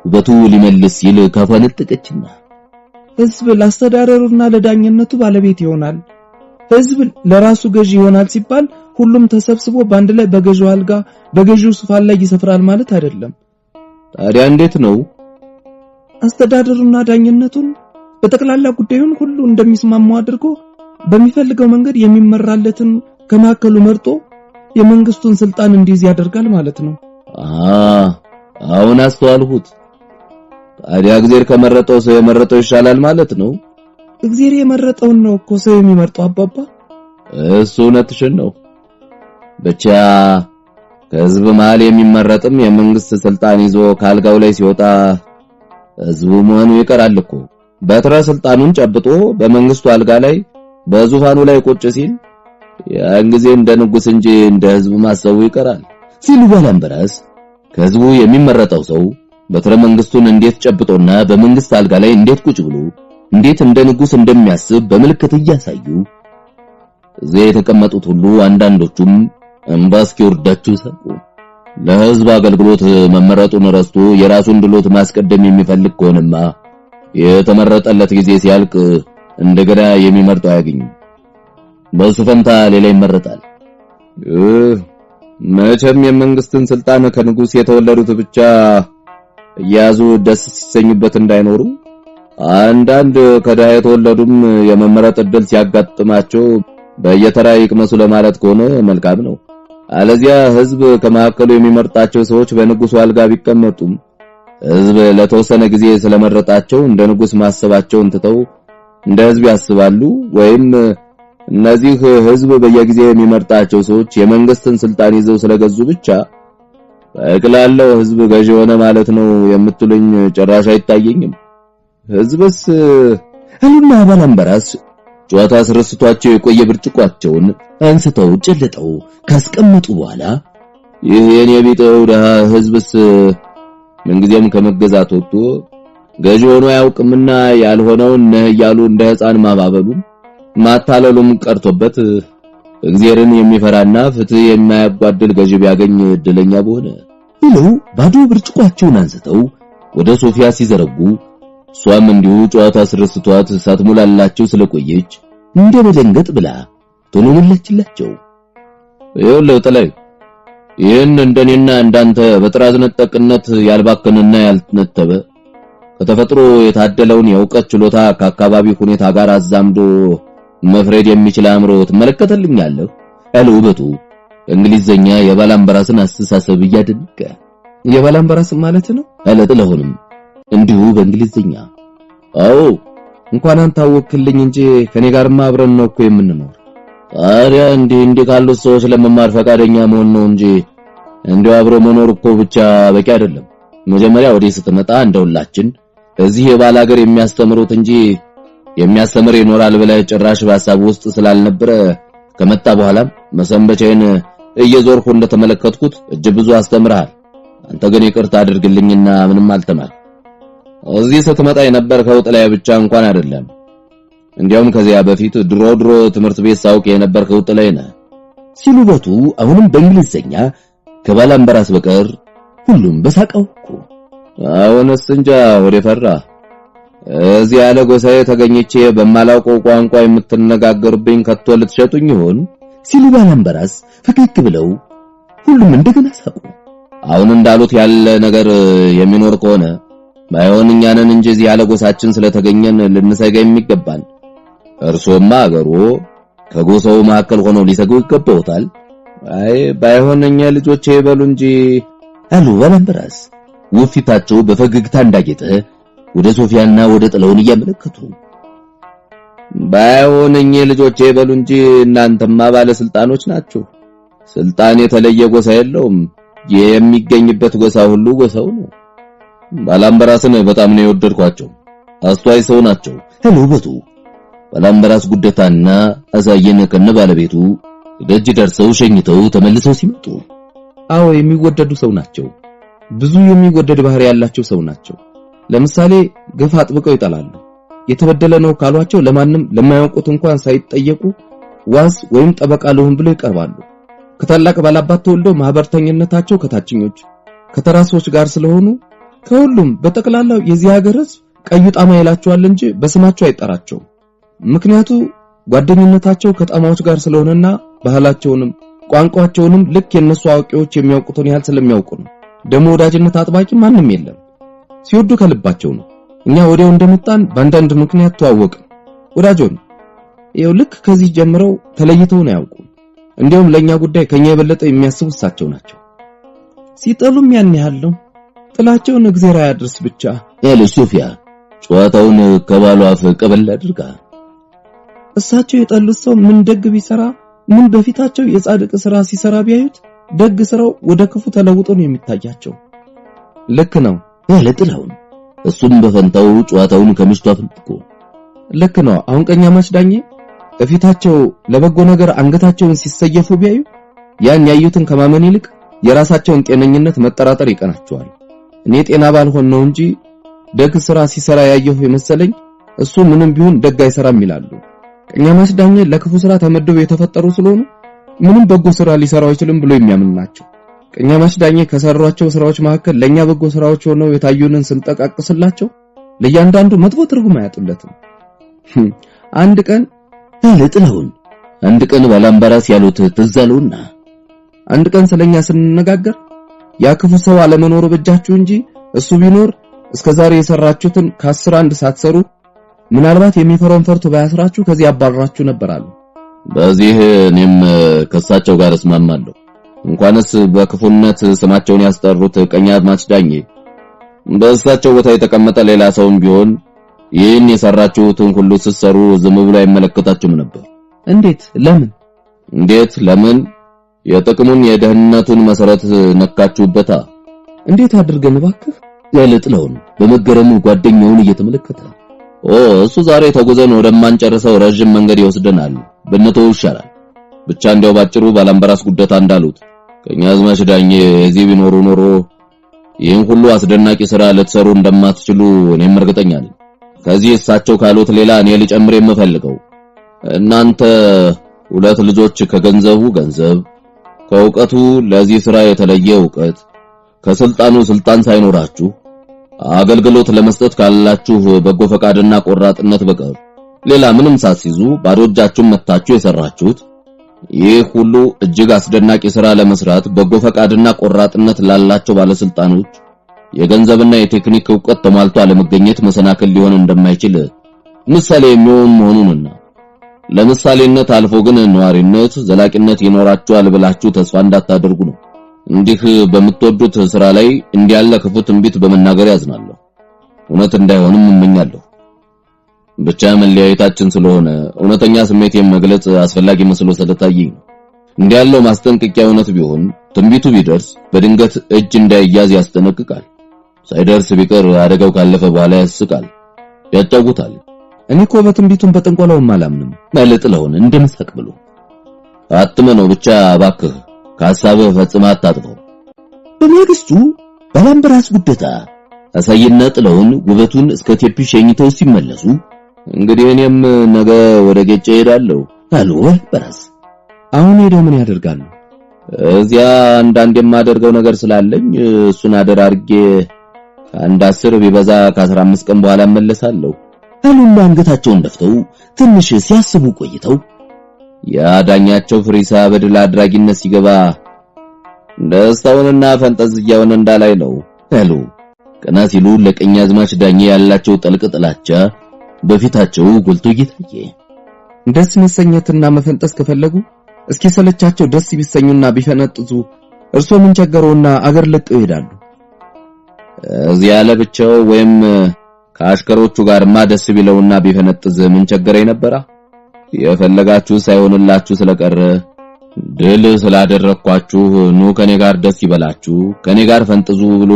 [SPEAKER 3] ውበቱ ሊመልስ ሲል ካፏ ነጠቀችና
[SPEAKER 2] ህዝብ ለአስተዳደሩና ለዳኝነቱ ባለቤት ይሆናል፣ ህዝብ ለራሱ ገዢ ይሆናል ሲባል ሁሉም ተሰብስቦ ባንድ ላይ በገዢው አልጋ በገዢው ዙፋን ላይ ይሰፍራል ማለት አይደለም።
[SPEAKER 3] ታዲያ እንዴት ነው?
[SPEAKER 2] አስተዳደሩና ዳኝነቱን በጠቅላላ ጉዳዩን ሁሉ እንደሚስማማው አድርጎ በሚፈልገው መንገድ የሚመራለትን ከማከሉ መርጦ የመንግስቱን ስልጣን እንዲይዝ ያደርጋል ማለት ነው።
[SPEAKER 3] አሁን አስተዋልሁት። ታዲያ እግዚአብሔር ከመረጠው ሰው የመረጠው ይሻላል ማለት ነው።
[SPEAKER 2] እግዚአብሔር የመረጠውን ነው እኮ ሰው የሚመርጠው አባባ።
[SPEAKER 3] እሱ እውነትሽን ነው። ብቻ ከህዝብ መሃል የሚመረጥም የመንግስት ስልጣን ይዞ ካልጋው ላይ ሲወጣ ህዝቡ መሆኑ ይቀራል እኮ። በትረ ስልጣኑን ጨብጦ በመንግስቱ አልጋ ላይ በዙፋኑ ላይ ቁጭ ሲል ያን ጊዜ እንደ ንጉስ እንጂ እንደ ህዝብ ማሰቡ ይቀራል ሲሉ ባላምበራስ ከህዝቡ የሚመረጠው ሰው በትረ መንግስቱን እንዴት ጨብጦና በመንግስት አልጋ ላይ እንዴት ቁጭ ብሎ እንዴት እንደ ንጉስ እንደሚያስብ በመልከት እያሳዩ እዚህ የተቀመጡት ሁሉ አንዳንዶቹም እንባ እስኪወርዳቸው ሳቁ። ለህዝብ አገልግሎት መመረጡን ረስቶ የራሱን ድሎት ማስቀደም የሚፈልግ ከሆነማ የተመረጠለት ጊዜ ሲያልቅ እንደገና የሚመርጠው አያገኝም። በሱ ፈንታ ሌላ ይመረጣል። መቼም የመንግስትን ስልጣን ከንጉስ የተወለዱት ብቻ ያዙ ደስ ሲሰኙበት እንዳይኖሩ አንዳንድ ከዳ የተወለዱም የመመረጥ እድል ሲያጋጥማቸው በየተራ ይቅመሱ ለማለት ከሆነ መልካም ነው። አለዚያ ህዝብ ከማከሉ የሚመርጣቸው ሰዎች በንጉሱ አልጋ ቢቀመጡም ህዝብ ለተወሰነ ጊዜ ስለመረጣቸው እንደ ንጉስ ማሰባቸውን ትተው እንደ ህዝብ ያስባሉ። ወይም እነዚህ ህዝብ በየጊዜው የሚመርጣቸው ሰዎች የመንግስትን ስልጣን ይዘው ስለገዙ ብቻ በቅላለው ህዝብ ገዢ ሆነ ማለት ነው የምትሉኝ ጭራሽ አይታየኝም። ህዝብስ አሉና ባላምበራስ ጨዋታ ስርስቷቸው የቆየ ብርጭቋቸውን አንስተው ጨልጠው ካስቀመጡ በኋላ ይህ የኔ ቢጠው ደሃ ህዝብስ ምንጊዜም ከመገዛት ወጥቶ ገዢ ሆኖ ያውቅምና ያልሆነውን ነህ እያሉ እንደ ህፃን ማባበሉ ማታለሉም ቀርቶበት እግዚአብሔርን የሚፈራና ፍትህ የማያጓድል ገዢ ቢያገኝ እድለኛ በሆነ ብለው ባዶ ብርጭቋቸውን አንስተው ወደ ሶፊያ ሲዘረጉ ሷም እንዲሁ ጨዋታ ስርስቷት ሳትሞላላቸው ስለቆየች እንደ መደንገጥ ብላ ቶሎ መለችላቸው። ይኸውልህ ጥላይ ይህን እንደኔና እንዳንተ በጥራዝ ነጠቅነት ያልባከነና ያልተነተበ ከተፈጥሮ የታደለውን የእውቀት ችሎታ ከአካባቢ ሁኔታ ጋር አዛምዶ መፍረድ የሚችል አእምሮ ትመለከተልኛለህ ያለው ውበቱ እንግሊዘኛ የባላምበራስን አስተሳሰብ እያደነቀ
[SPEAKER 2] የባላምበራስ ማለት ነው
[SPEAKER 3] አለ ጥላሁንም እንዲሁ በእንግሊዘኛ። አዎ እንኳን አንተ አወክልኝ እንጂ ከኔ ጋርማ አብረን ነው እኮ የምንኖር። ታዲያ እንዲህ ካሉት ሰዎች ለመማር ፈቃደኛ መሆን ነው እንጂ እንዲሁ አብሮ መኖር እኮ ብቻ በቂ አይደለም። መጀመሪያ ወዲህ ስትመጣ እንደውላችን እዚህ የባል ሀገር የሚያስተምሩት እንጂ የሚያስተምር ይኖራል ብለህ ጭራሽ በሐሳብ ውስጥ ስላልነበረ ከመጣ በኋላም መሰንበቻዬን እየዞርኩ እንደተመለከትኩት እጅግ ብዙ አስተምርሃል። አንተ ግን ይቅርታ አድርግልኝና ምንም አልተማርክ። እዚህ ስትመጣ የነበርከው ጥላይ ብቻ እንኳን አይደለም፣ እንዲያውም ከዚያ በፊት ድሮ ትምህርት ቤት ሳውቅ የነበርከው ጥላይ ነህ ሲሉ ውበቱ አሁንም በእንግሊዘኛ ከባላምበራስ በቀር ሁሉም በሳቀው እኮ። አሁንስ እንጃ ወደ ፈራ እዚህ ያለ ጎሳዬ ተገኝቼ በማላውቀው ቋንቋ የምትነጋገሩብኝ ከቶ ልትሸጡኝ ይሆን ሲሉ ባላምበራስ ፈገግ ብለው ሁሉም እንደገና ሳቁ። አሁን እንዳሉት ያለ ነገር የሚኖር ከሆነ ባይሆን እኛንን እንጂ እዚህ ያለ ጎሳችን ስለተገኘን ልንሰጋ የሚገባን እርሶማ አገሩ ከጎሳው መካከል ሆነው ሊሰጉ ይገባውታል። አይ ባይሆን እኛ ልጆቼ ይበሉ እንጂ አሉ ባላምበራስ ውፊታቸው በፈገግታ እንዳጌጠ ወደ ሶፊያና ወደ ጥላውን እያመለከቱ። ባይሆን እኛ ልጆቼ ይበሉ እንጂ እናንተማ ባለስልጣኖች ናችሁ። ስልጣን የተለየ ጎሳ የለውም። የሚገኝበት ጎሳ ሁሉ ጎሳው ነው። ባላምበራስን በጣም ነው የወደድኳቸው። አስተዋይ ሰው ናቸው አሉ ውበቱ። ባላምበራስ ጉደታና አሳየነ ከነ ባለቤቱ ደጅ ደርሰው ሸኝተው ተመልሰው ሲመጡ
[SPEAKER 2] አዎ የሚወደዱ ሰው ናቸው። ብዙ የሚወደድ ባህሪ ያላቸው ሰው ናቸው። ለምሳሌ ግፍ አጥብቀው ይጠላሉ። የተበደለ ነው ካሏቸው ለማንም ለማያውቁት እንኳን ሳይጠየቁ ዋስ ወይም ጠበቃ ለሆን ብለው ይቀርባሉ። ከታላቅ ባላባት ተወልደው ማህበርተኝነታቸው ከታችኞች ከተራ ሰዎች ጋር ስለሆኑ ከሁሉም በጠቅላላው የዚህ ሀገር ሕዝብ ቀዩ ጣማ ይላቸዋል እንጂ በስማቸው አይጠራቸው። ምክንያቱ ጓደኝነታቸው ከጣማዎች ጋር ስለሆነና ባህላቸውንም ቋንቋቸውንም ልክ የነሱ አዋቂዎች የሚያውቁትን ያህል ስለሚያውቁ ነው። ደሞ ወዳጅነት አጥባቂ ማንም የለም። ሲወዱ ከልባቸው ነው። እኛ ወዲያው እንደመጣን በአንዳንድ ምክንያት ተዋወቅን። ወዳጆን ይኸው ልክ ከዚህ ጀምረው ተለይተው ነው ያውቁ። እንዲያውም ለኛ ጉዳይ ከኛ የበለጠ የሚያስቡ እሳቸው ናቸው። ሲጠሉም ያን ያህል ጥላቸውን እግዚአብሔር ያድርስ ብቻ
[SPEAKER 3] ያለ ሶፊያ ጨዋታውን ከባሏ አፍ ቀበል አድርጋ
[SPEAKER 2] እሳቸው የጠሉት ሰው ምን ደግ ቢሰራ ምን በፊታቸው የጻድቅ ሥራ ሲሰራ ቢያዩት ደግ ሥራው ወደ ክፉ ተለውጦ ነው የሚታያቸው። ልክ ነው
[SPEAKER 3] ያለ ጥላውን እሱም በፈንታው ጨዋታውን ከምሽቱ አፍንጥቆ
[SPEAKER 2] ልክ ነው። አሁን ቀኛማች ዳኜ በፊታቸው ለበጎ ነገር አንገታቸውን ሲሰየፉ ቢያዩ ያን ያዩትን ከማመን ይልቅ የራሳቸውን ጤነኝነት መጠራጠር ይቀናቸዋል። እኔ ጤና ባልሆን ነው እንጂ ደግ ሥራ ሲሰራ ያየሁ የመሰለኝ እሱ ምንም ቢሆን ደግ አይሰራም ይላሉ። ቀኛማች ዳኜ ለክፉ ሥራ ተመድበው የተፈጠሩ ስለሆኑ ምንም በጎ ሥራ ሊሰራው አይችልም ብሎ የሚያምን ናቸው። ቀኛማች ዳኜ ከሰሯቸው ሥራዎች መካከል ለኛ በጎ ሥራዎች ሆነው የታዩንን ስንጠቃቅስላቸው ለእያንዳንዱ መጥፎ ትርጉም አያጡለትም። አንድ ቀን
[SPEAKER 3] ጥላውን አንድ ቀን ባላምባራስ ያሉት ትዝ አለውና
[SPEAKER 2] አንድ ቀን ስለኛ ስንነጋገር ያ ክፉ ሰው አለመኖሩ በእጃችሁ እንጂ እሱ ቢኖር እስከዛሬ የሰራችሁትን ከ10 አንድ ሳትሰሩ ምናልባት የሚፈራውን ፈርቶ ባያስራችሁ ከዚህ ያባራችሁ ነበራሉ።
[SPEAKER 3] በዚህ እኔም ከሳቸው ጋር እስማማለሁ። እንኳንስ በክፉነት ስማቸውን ያስጠሩት ቀኛማች ዳኜ በእሳቸው ቦታ የተቀመጠ ሌላ ሰውም ቢሆን ይህን የሰራችሁትን ሁሉ ስትሰሩ ዝም ብሎ አይመለከታችሁም ነበር። እንዴት ለምን የጥቅሙን የደህንነቱን መሰረት ነካችሁበታ?
[SPEAKER 2] እንዴት አድርገን እባክህ
[SPEAKER 3] ያለ ጥላውን በመገረም ጓደኛውን እየተመለከተ እሱ ዛሬ ተጉዘን ወደማንጨርሰው ረጅም መንገድ ይወስደናል ብንተው ይሻላል። ብቻ እንዲያው ባጭሩ ባላምባራስ ጉደታ እንዳሉት ቀኛዝማች ዳኜ እዚህ ቢኖሩ ኖሮ ይህን ሁሉ አስደናቂ ሥራ ልትሰሩ እንደማትችሉ እኔም እርግጠኛ ነኝ። ከዚህ እሳቸው ካሉት ሌላ እኔ ልጨምር የምፈልገው እናንተ ሁለት ልጆች ከገንዘቡ ገንዘብ ከእውቀቱ ለዚህ ሥራ የተለየ ዕውቀት ከስልጣኑ ስልጣን ሳይኖራችሁ አገልግሎት ለመስጠት ካላችሁ በጎ ፈቃድና ቆራጥነት በቀር ሌላ ምንም ሳትይዙ ባዶ እጃችሁን መታችሁ የሰራችሁት ይህ ሁሉ እጅግ አስደናቂ ሥራ ለመስራት በጎ ፈቃድና ቆራጥነት ላላቸው ባለስልጣኖች የገንዘብና የቴክኒክ ዕውቀት ተሟልቶ አለመገኘት መሰናክል ሊሆን እንደማይችል ምሳሌ የሚሆን መሆኑንና ለምሳሌነት አልፎ ግን ነዋሪነት ዘላቂነት ይኖራችኋል ብላችሁ ተስፋ እንዳታደርጉ ነው። እንዲህ በምትወዱት ሥራ ላይ እንዲያለ ክፉ ትንቢት በመናገር ያዝናለሁ። እውነት እንዳይሆንም እመኛለሁ። ብቻ መለያየታችን ስለሆነ እውነተኛ ስሜቴን መግለጽ አስፈላጊ መስሎ ስለታየኝ ነው። እንዲያለው ማስጠንቀቂያ እውነት ቢሆን ትንቢቱ ቢደርስ በድንገት እጅ እንዳይያዝ ያስጠነቅቃል። ሳይደርስ ቢቀር አደጋው ካለፈ በኋላ ያስቃል፣ ያጫውታል።
[SPEAKER 2] እኔ እኮ በትንቢቱን በጥንቆላውም አላምንም
[SPEAKER 3] መልጥለውን እንደምሳቅ ብሎ አትመነው ብቻ እባክህ ከሐሳብህ ፈጽመህ አታጥፈው። በማግስቱ ባላምባራስ ጉደታ አሳይና ጥለውን ውበቱን እስከ ቴፒ ሸኝተው ሲመለሱ እንግዲህ እኔም ነገ ወደ ጌጫ እሄዳለሁ አሉ ባላምባራስ።
[SPEAKER 2] አሁን ሄደው ምን ያደርጋሉ?
[SPEAKER 3] እዚያ አንዳንድ የማደርገው ነገር ስላለኝ እሱን አደር አድርጌ አንድ 10 ቢበዛ ከ15 ቀን በኋላ እመለሳለሁ አሉና አንገታቸውን ደፍተው ትንሽ ሲያስቡ ቆይተው ያዳኛቸው ፍሪሳ በድል አድራጊነት ሲገባ ደስታውንና ፈንጠዝያውን እንዳላይ ነው አሉ። ቀና ሲሉ ለቀኛዝማች ዳኜ ያላቸው ጥልቅ ጥላቻ በፊታቸው ጎልቶ እየታየ
[SPEAKER 2] ደስ መሰኘትና መፈንጠስ ከፈለጉ እስኪ ሰለቻቸው ደስ ቢሰኙና ቢፈነጥዙ እርሶ ምን ቸገረውና አገር ለቀው ይሄዳሉ?
[SPEAKER 3] እዚያ ለብቻው ወይም ከአሽከሮቹ ጋርማ ደስ ቢለውና ቢፈነጥዝ ምን ቸገረኝ ነበራ? የፈለጋችሁ ሳይሆንላችሁ ስለቀረ ድል ስላደረኳችሁ ኑ ከኔ ጋር ደስ ይበላችሁ ከኔ ጋር ፈንጥዙ ብሎ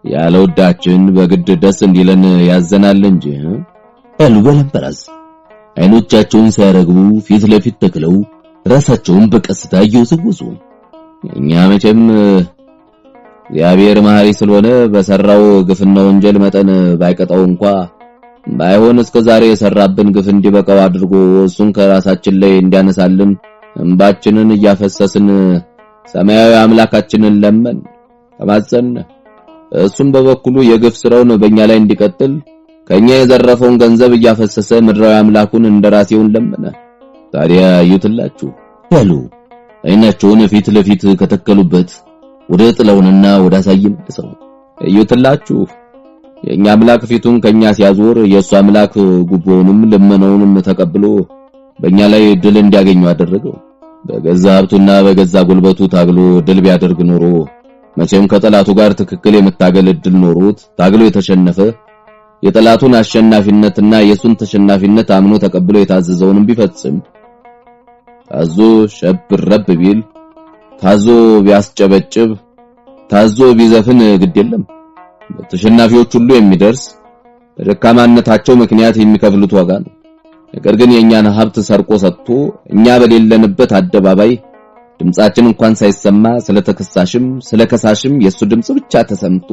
[SPEAKER 3] ያለውዳችን በግድ ደስ እንዲለን ያዘናል እንጂ አሉ ባላምባራስ። አይኖቻቸውን ሳያረግቡ ፊት ለፊት ተክለው ራሳቸውን በቀስታ እየወዘወዙ እኛ መቼም እግዚአብሔር መሐሪ ስለሆነ በሰራው ግፍና ወንጀል መጠን ባይቀጣው እንኳን ባይሆን እስከዛሬ የሰራብን ግፍ እንዲበቃው አድርጎ እሱን ከራሳችን ላይ እንዲያነሳልን እንባችንን እያፈሰስን ሰማያዊ አምላካችንን ለመን ተማጸነ። እሱም በበኩሉ የግፍ ስራውን በእኛ ላይ እንዲቀጥል ከኛ የዘረፈውን ገንዘብ እያፈሰሰ ምድራዊ አምላኩን እንደራሴውን ለመነ። ታዲያ እዩትላችሁ ያሉ አይናቸውን ፊት ለፊት ከተከሉበት ወደ ጥለውንና ወደ አሳይን ተሰው እዩትላችሁ የኛ አምላክ ፊቱን ከኛ ሲያዞር የሱ አምላክ ጉቦውንም ልመናውንም ተቀብሎ በእኛ ላይ ድል እንዲያገኙ አደረገው። በገዛ ሀብቱና በገዛ ጉልበቱ ታግሎ ድል ቢያደርግ ኖሮ መቼም ከጠላቱ ጋር ትክክል የመታገል እድል ኖሮት ታግሎ የተሸነፈ የጠላቱን አሸናፊነትና የሱን ተሸናፊነት አምኖ ተቀብሎ የታዘዘውንም ቢፈጽም ታዞ ሸብረብ ቢል ታዞ ቢያስጨበጭብ ታዞ ቢዘፍን ግድ የለም በተሸናፊዎች ሁሉ የሚደርስ በደካማነታቸው ምክንያት የሚከፍሉት ዋጋ ነው። ነገር ግን የኛን ሀብት ሰርቆ ሰጥቶ እኛ በሌለንበት አደባባይ ድምጻችን እንኳን ሳይሰማ ስለተከሳሽም ስለከሳሽም የሱ ድምጽ ብቻ ተሰምቶ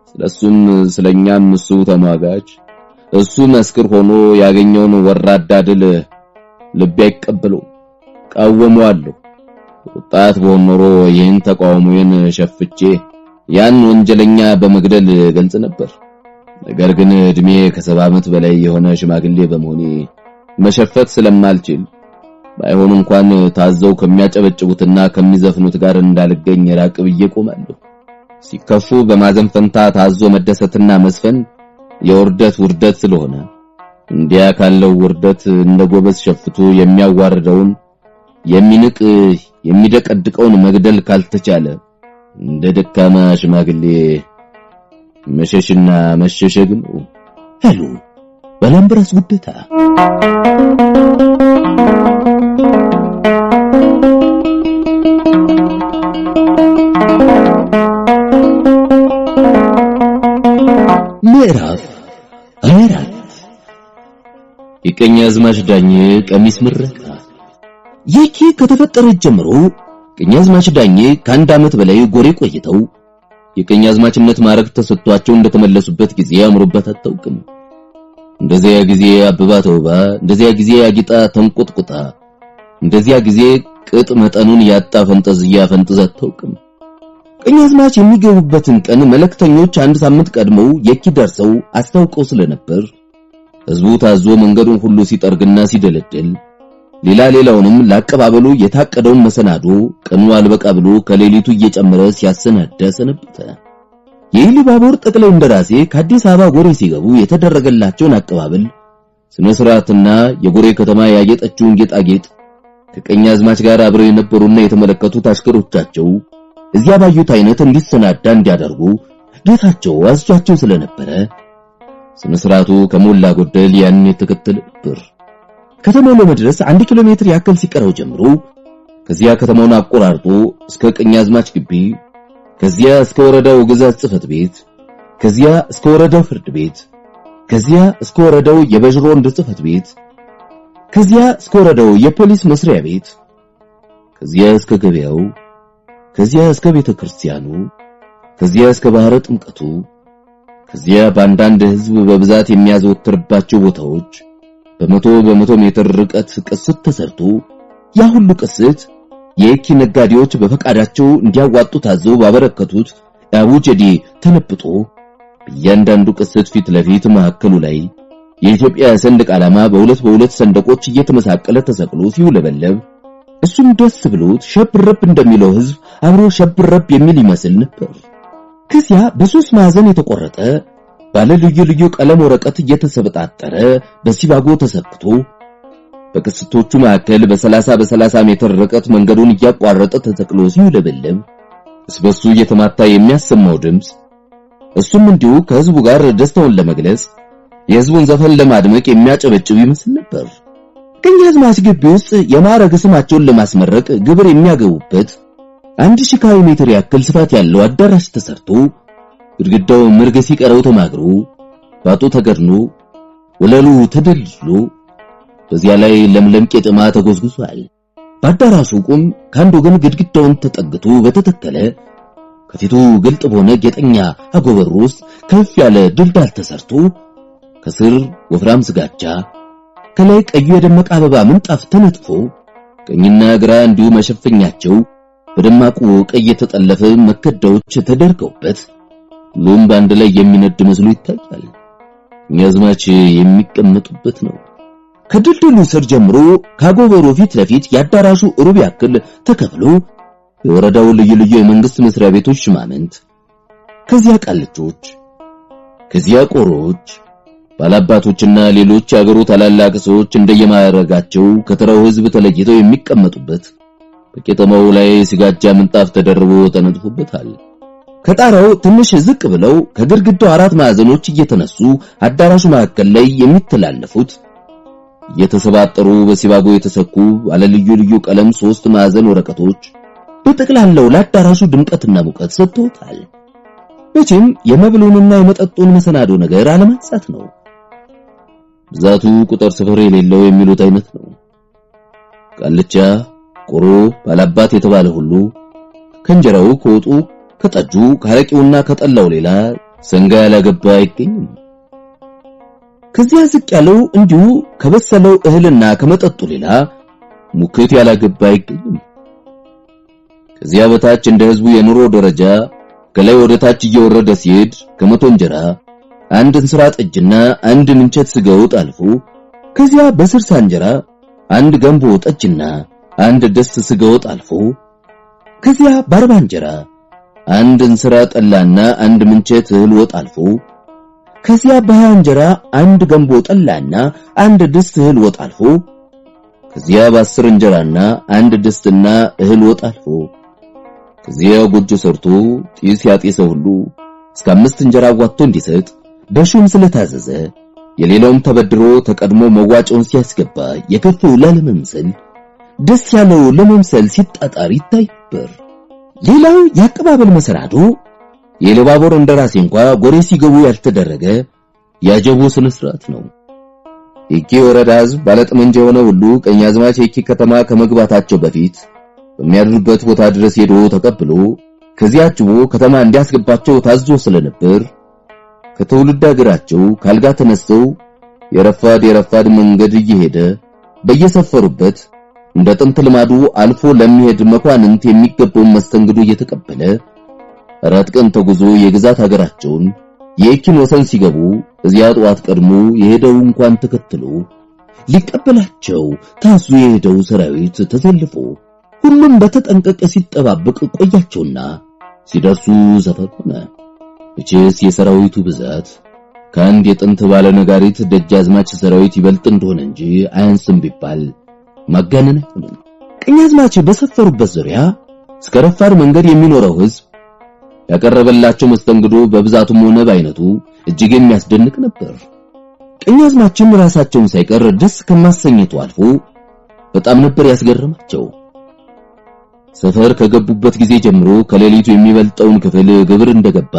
[SPEAKER 3] ስለሱም ስለኛም እሱ ተሟጋች እሱ መስክር ሆኖ ያገኘውን ወራዳ ድል ልብ አይቀበለው ቃወመዋለሁ። ወጣት በሆነ ኖሮ ይህን ተቃውሞዬን ሸፍቼ ያን ወንጀለኛ በመግደል ገልጽ ነበር። ነገር ግን እድሜ ከ70 ዓመት በላይ የሆነ ሽማግሌ በመሆኔ መሸፈት ስለማልችል ባይሆን እንኳን ታዘው ከሚያጨበጭቡትና ከሚዘፍኑት ጋር እንዳልገኝ ራቅ ብዬ ቆማለሁ። ሲከፉ በማዘን ፈንታ ታዞ መደሰትና መስፈን የውርደት ውርደት ስለሆነ እንዲያ ካለው ውርደት እንደ ጎበዝ ሸፍቶ የሚያዋርደውን የሚንቅ የሚደቀድቀውን መግደል ካልተቻለ እንደ ደካማ ሽማግሌ መሸሽና መሸሸግ ነው አሉ ባላምበራስ ጉደታ።
[SPEAKER 1] ምዕራፍ 24 የቀኛዝማች ዳኜ ቀሚስ ምረቃ። ይህ ከተፈጠረ ጀምሮ ቀኛዝማች ዳኜ ከአንድ ዓመት በላይ ጎሬ ቆይተው የቀኛዝማችነት ማዕረግ ተሰጥቷቸው እንደተመለሱበት ጊዜ አምሮባት አታውቅም። እንደዚያ ጊዜ አበባ ተውባ፣ እንደዚያ ጊዜ አጊጣ ተንቆጥቁጣ፣ እንደዚያ ጊዜ ቅጥ መጠኑን ያጣ ፈንጠዝያ ፈንጥዛ አታውቅም። ቀኛዝማች የሚገቡበትን ቀን መልእክተኞች አንድ ሳምንት ቀድመው የኪ ደርሰው አስታውቀው ስለነበር ህዝቡ ታዞ መንገዱን ሁሉ ሲጠርግና ሲደለድል ሌላውንም ላቀባበሉ የታቀደውን መሰናዶ ቀኑ አልበቃ ብሎ ከሌሊቱ እየጨመረ ሲያሰናዳ ሰነበተ። የኢሉባቦር ጠቅላይ እንደራሴ ከአዲስ አበባ ጎሬ ሲገቡ የተደረገላቸውን አቀባበል ስነ ስርዓትና የጎሬ ከተማ ያጌጠችውን ጌጣጌጥ ከቀኛዝማች ጋር አብረው የነበሩና የተመለከቱት አሽከሮቻቸው እዚያ ባዩት አይነት እንዲሰናዳ እንዲያደርጉ ጌታቸው አዝዟቸው ስለነበረ ስነ ስርዓቱ ከሞላ ጎደል ያን የተከተለ ነበር። ከተማው ለመድረስ 1 ኪሎ ሜትር ያክል ሲቀረው ጀምሮ ከዚያ ከተማውን አቆራርጦ እስከ ቀኛዝማች ግቢ፣ ከዚያ እስከ ወረዳው ግዛት ጽሕፈት ቤት፣ ከዚያ እስከ ወረዳው ፍርድ ቤት፣ ከዚያ እስከ ወረዳው የበጅሮንድ ጽሕፈት ቤት፣ ከዚያ እስከ ወረዳው የፖሊስ መስሪያ ቤት፣ ከዚያ እስከ ገበያው፣ ከዚያ እስከ ቤተክርስቲያኑ፣ ከዚያ እስከ ባህረ ጥምቀቱ፣ ከዚያ በአንዳንድ ህዝብ በብዛት የሚያዘወትርባቸው ቦታዎች በመቶ ሜትር ርቀት ቅስት ተሰርቶ ያ ሁሉ ቅስት የኪ ነጋዴዎች በፈቃዳቸው እንዲያዋጡ ታዘው ባበረከቱት አቡጀዴ ተለብጦ በእያንዳንዱ ቅስት ፊት ለፊት ማዕከሉ ላይ የኢትዮጵያ ሰንደቅ ዓላማ በሁለት ሰንደቆች እየተመሳቀለ ተሰቅሎ ሲውለበለብ እሱም ደስ ብሎት ሸብረብ እንደሚለው ህዝብ አብሮ ሸብረብ የሚል ይመስል ነበር። ከዚያ በሶስት ማዕዘን የተቆረጠ ባለ ልዩ ቀለም ወረቀት እየተሰበጣጠረ በሲባጎ ተሰክቶ በቅስቶቹ መካከል በ30 ሜትር ርቀት መንገዱን እያቋረጠ ተሰቅሎ ሲውለበለብ እስበሱ እየተማታ የሚያሰማው ድምጽ እሱም እንዲሁ ከህዝቡ ጋር ደስታውን ለመግለጽ የህዝቡን ዘፈን ለማድመቅ የሚያጨበጭብ ይመስል ነበር። ቀኛዝማች ግቢ ውስጥ የማዕረግ ስማቸውን ለማስመረቅ ግብር የሚያገቡበት 1000 ካሬ ሜትር ያክል ስፋት ያለው አዳራሽ ተሰርቶ ግድግዳው መርገ ሲቀረው ተማግሮ ባጡ ተገድኖ ወለሉ ተደልድሎ በዚያ ላይ ለምለም ቄጠማ ተጎዝጉዟል። በአዳራሹ ቁም ካንዱ ግን ግድግዳውን ተጠግቶ በተተከለ ከፊቱ ግልጥ በሆነ ጌጠኛ አጎበር ውስጥ ከፍ ያለ ድልዳል ተሰርቶ ከስር ወፍራም ስጋጃ ከላይ ቀዩ የደመቀ አበባ ምንጣፍ ተነጥፎ ቀኝና ግራ እንዲሁ መሸፈኛቸው
[SPEAKER 3] በደማቁ ቀይ የተጠለፈ መከዳዎች ተደርገውበት ሁሉም በአንድ ላይ የሚነድ መስሎ ይታያል። ቀኛዝማች የሚቀመጡበት ነው። ከድልድሉ ስር ጀምሮ ካጎበሩ ፊት ለፊት ያዳራሹ ሩብ ያክል ተከፍሎ የወረዳው ልዩ ልዩ የመንግስት መስሪያ ቤቶች ሽማምንት፣ ከዚያ ቃልቾች፣ ከዚያ ቆሮች፣ ባላባቶችና ሌሎች አገሩ ታላላቅ ሰዎች እንደየማዕረጋቸው ከተራው ህዝብ ተለይተው የሚቀመጡበት በቄጠማው ላይ ስጋጃ ምንጣፍ ተደርቦ ተነጥፎበታል። ከጣራው ትንሽ ዝቅ ብለው ከግድግዳው አራት ማዕዘኖች እየተነሱ አዳራሹ መካከል ላይ የሚተላለፉት እየተሰባጠሩ በሲባጎ የተሰኩ ባለ ልዩ ልዩ ቀለም 3 ማዕዘን ወረቀቶች በጠቅላላው ለአዳራሹ ድምቀትና ሙቀት ሰጥተውታል። መቼም የመብሉንና የመጠጡን መሰናዶ ነገር አለማንሳት ነው። ብዛቱ ቁጥር ስፍር የሌለው የሚሉት አይነት ነው። ቃልቻ፣ ቆሮ፣ ባላባት የተባለ ሁሉ ከእንጀራው፣ ከወጡ፣ ከጠጁ፣ ከአረቂውና ከጠላው ሌላ ሰንጋ ያላገባ አይገኝም። ከዚያ ዝቅ ያለው እንዲሁ ከበሰለው እህልና ከመጠጡ ሌላ ሙክት ያላገባ አይገኝም። ከዚያ በታች እንደ ህዝቡ የኑሮ ደረጃ ከላይ ወደ ታች እየወረደ ሲሄድ ከመቶ እንጀራ አንድ እንስራ ጠጅና አንድ ምንቸት ስጋ ወጥ አልፎ ከዚያ በስርሳ እንጀራ አንድ ገንቦ ጠጅና አንድ ደስት ስጋ ወጥ አልፎ ከዚያ በአርባ እንጀራ አንድ እንስራ ጠላና አንድ ምንቸት እህል ወጥ አልፎ ከዚያ በሃያ እንጀራ አንድ ገንቦ ጠላና አንድ ድስት እህል ወጥ አልፎ ከዚያ በ10 እንጀራና አንድ ድስትና እህል ወጥ አልፎ ከዚያ ጎጆ ሰርቶ ጢስ ያጤሰ ሁሉ እስከ 5 እንጀራ ዋጥቶ እንዲሰጥ በሹም ስለታዘዘ የሌላውም ተበድሮ ተቀድሞ መዋጮውን ሲያስገባ የከፈው ለመምሰል ደስ ያለው ለመምሰል ሲጣጣር ይታይበር። ሌላው ያቀባበል መሰናዶ የኢሉባቦር እንደራሴ እንኳን ጎሬ ሲገቡ ያልተደረገ ያጀቡ ስነ ስርዓት ነው። የኪ ወረዳ ህዝብ ባለጠመንጃ የሆነ ሁሉ ቀኛዝማች የኪ ከተማ ከመግባታቸው በፊት በሚያድሩበት ቦታ ድረስ ሄዶ ተቀብሎ ከዚያችው ከተማ እንዲያስገባቸው ታዝዞ ስለነበር ከትውልድ ሀገራቸው ካልጋ ተነስተው የረፋድ መንገድ እየሄደ በየሰፈሩበት እንደ ጥንት ልማዱ አልፎ ለሚሄድ መኳንንት የሚገባውን መስተንግዶ እየተቀበለ 4 ቀን ተጉዞ የግዛት ሀገራቸውን የኪን ወሰን ሲገቡ እዚያ ጧት ቀድሞ የሄደው እንኳን ተከትሎ ሊቀበላቸው ታዙ የሄደው ሰራዊት ተሰልፎ ሁሉም በተጠንቀቅ ሲጠባበቅ ቆያቸውና ሲደርሱ ዘፈር ሆነ። እቺስ የሰራዊቱ ብዛት ከአንድ የጥንት ባለ ነጋሪት ደጃዝማች ሰራዊት ይበልጥ እንደሆነ እንጂ አያንስም ቢባል ማጋነን አይሆንም። ቀኛዝማች በሰፈሩበት ዙሪያ እስከ ረፋድ መንገድ የሚኖረው ህዝብ ያቀረበላቸው መስተንግዶ በብዛቱም ሆነ በአይነቱ እጅግ የሚያስደንቅ ነበር። ቀኛዝማችም ራሳቸውን ሳይቀር ደስ ከማሰኘቱ አልፎ በጣም ነበር ያስገረማቸው። ሰፈር ከገቡበት ጊዜ ጀምሮ ከሌሊቱ የሚበልጠውን ክፍል ግብር እንደገባ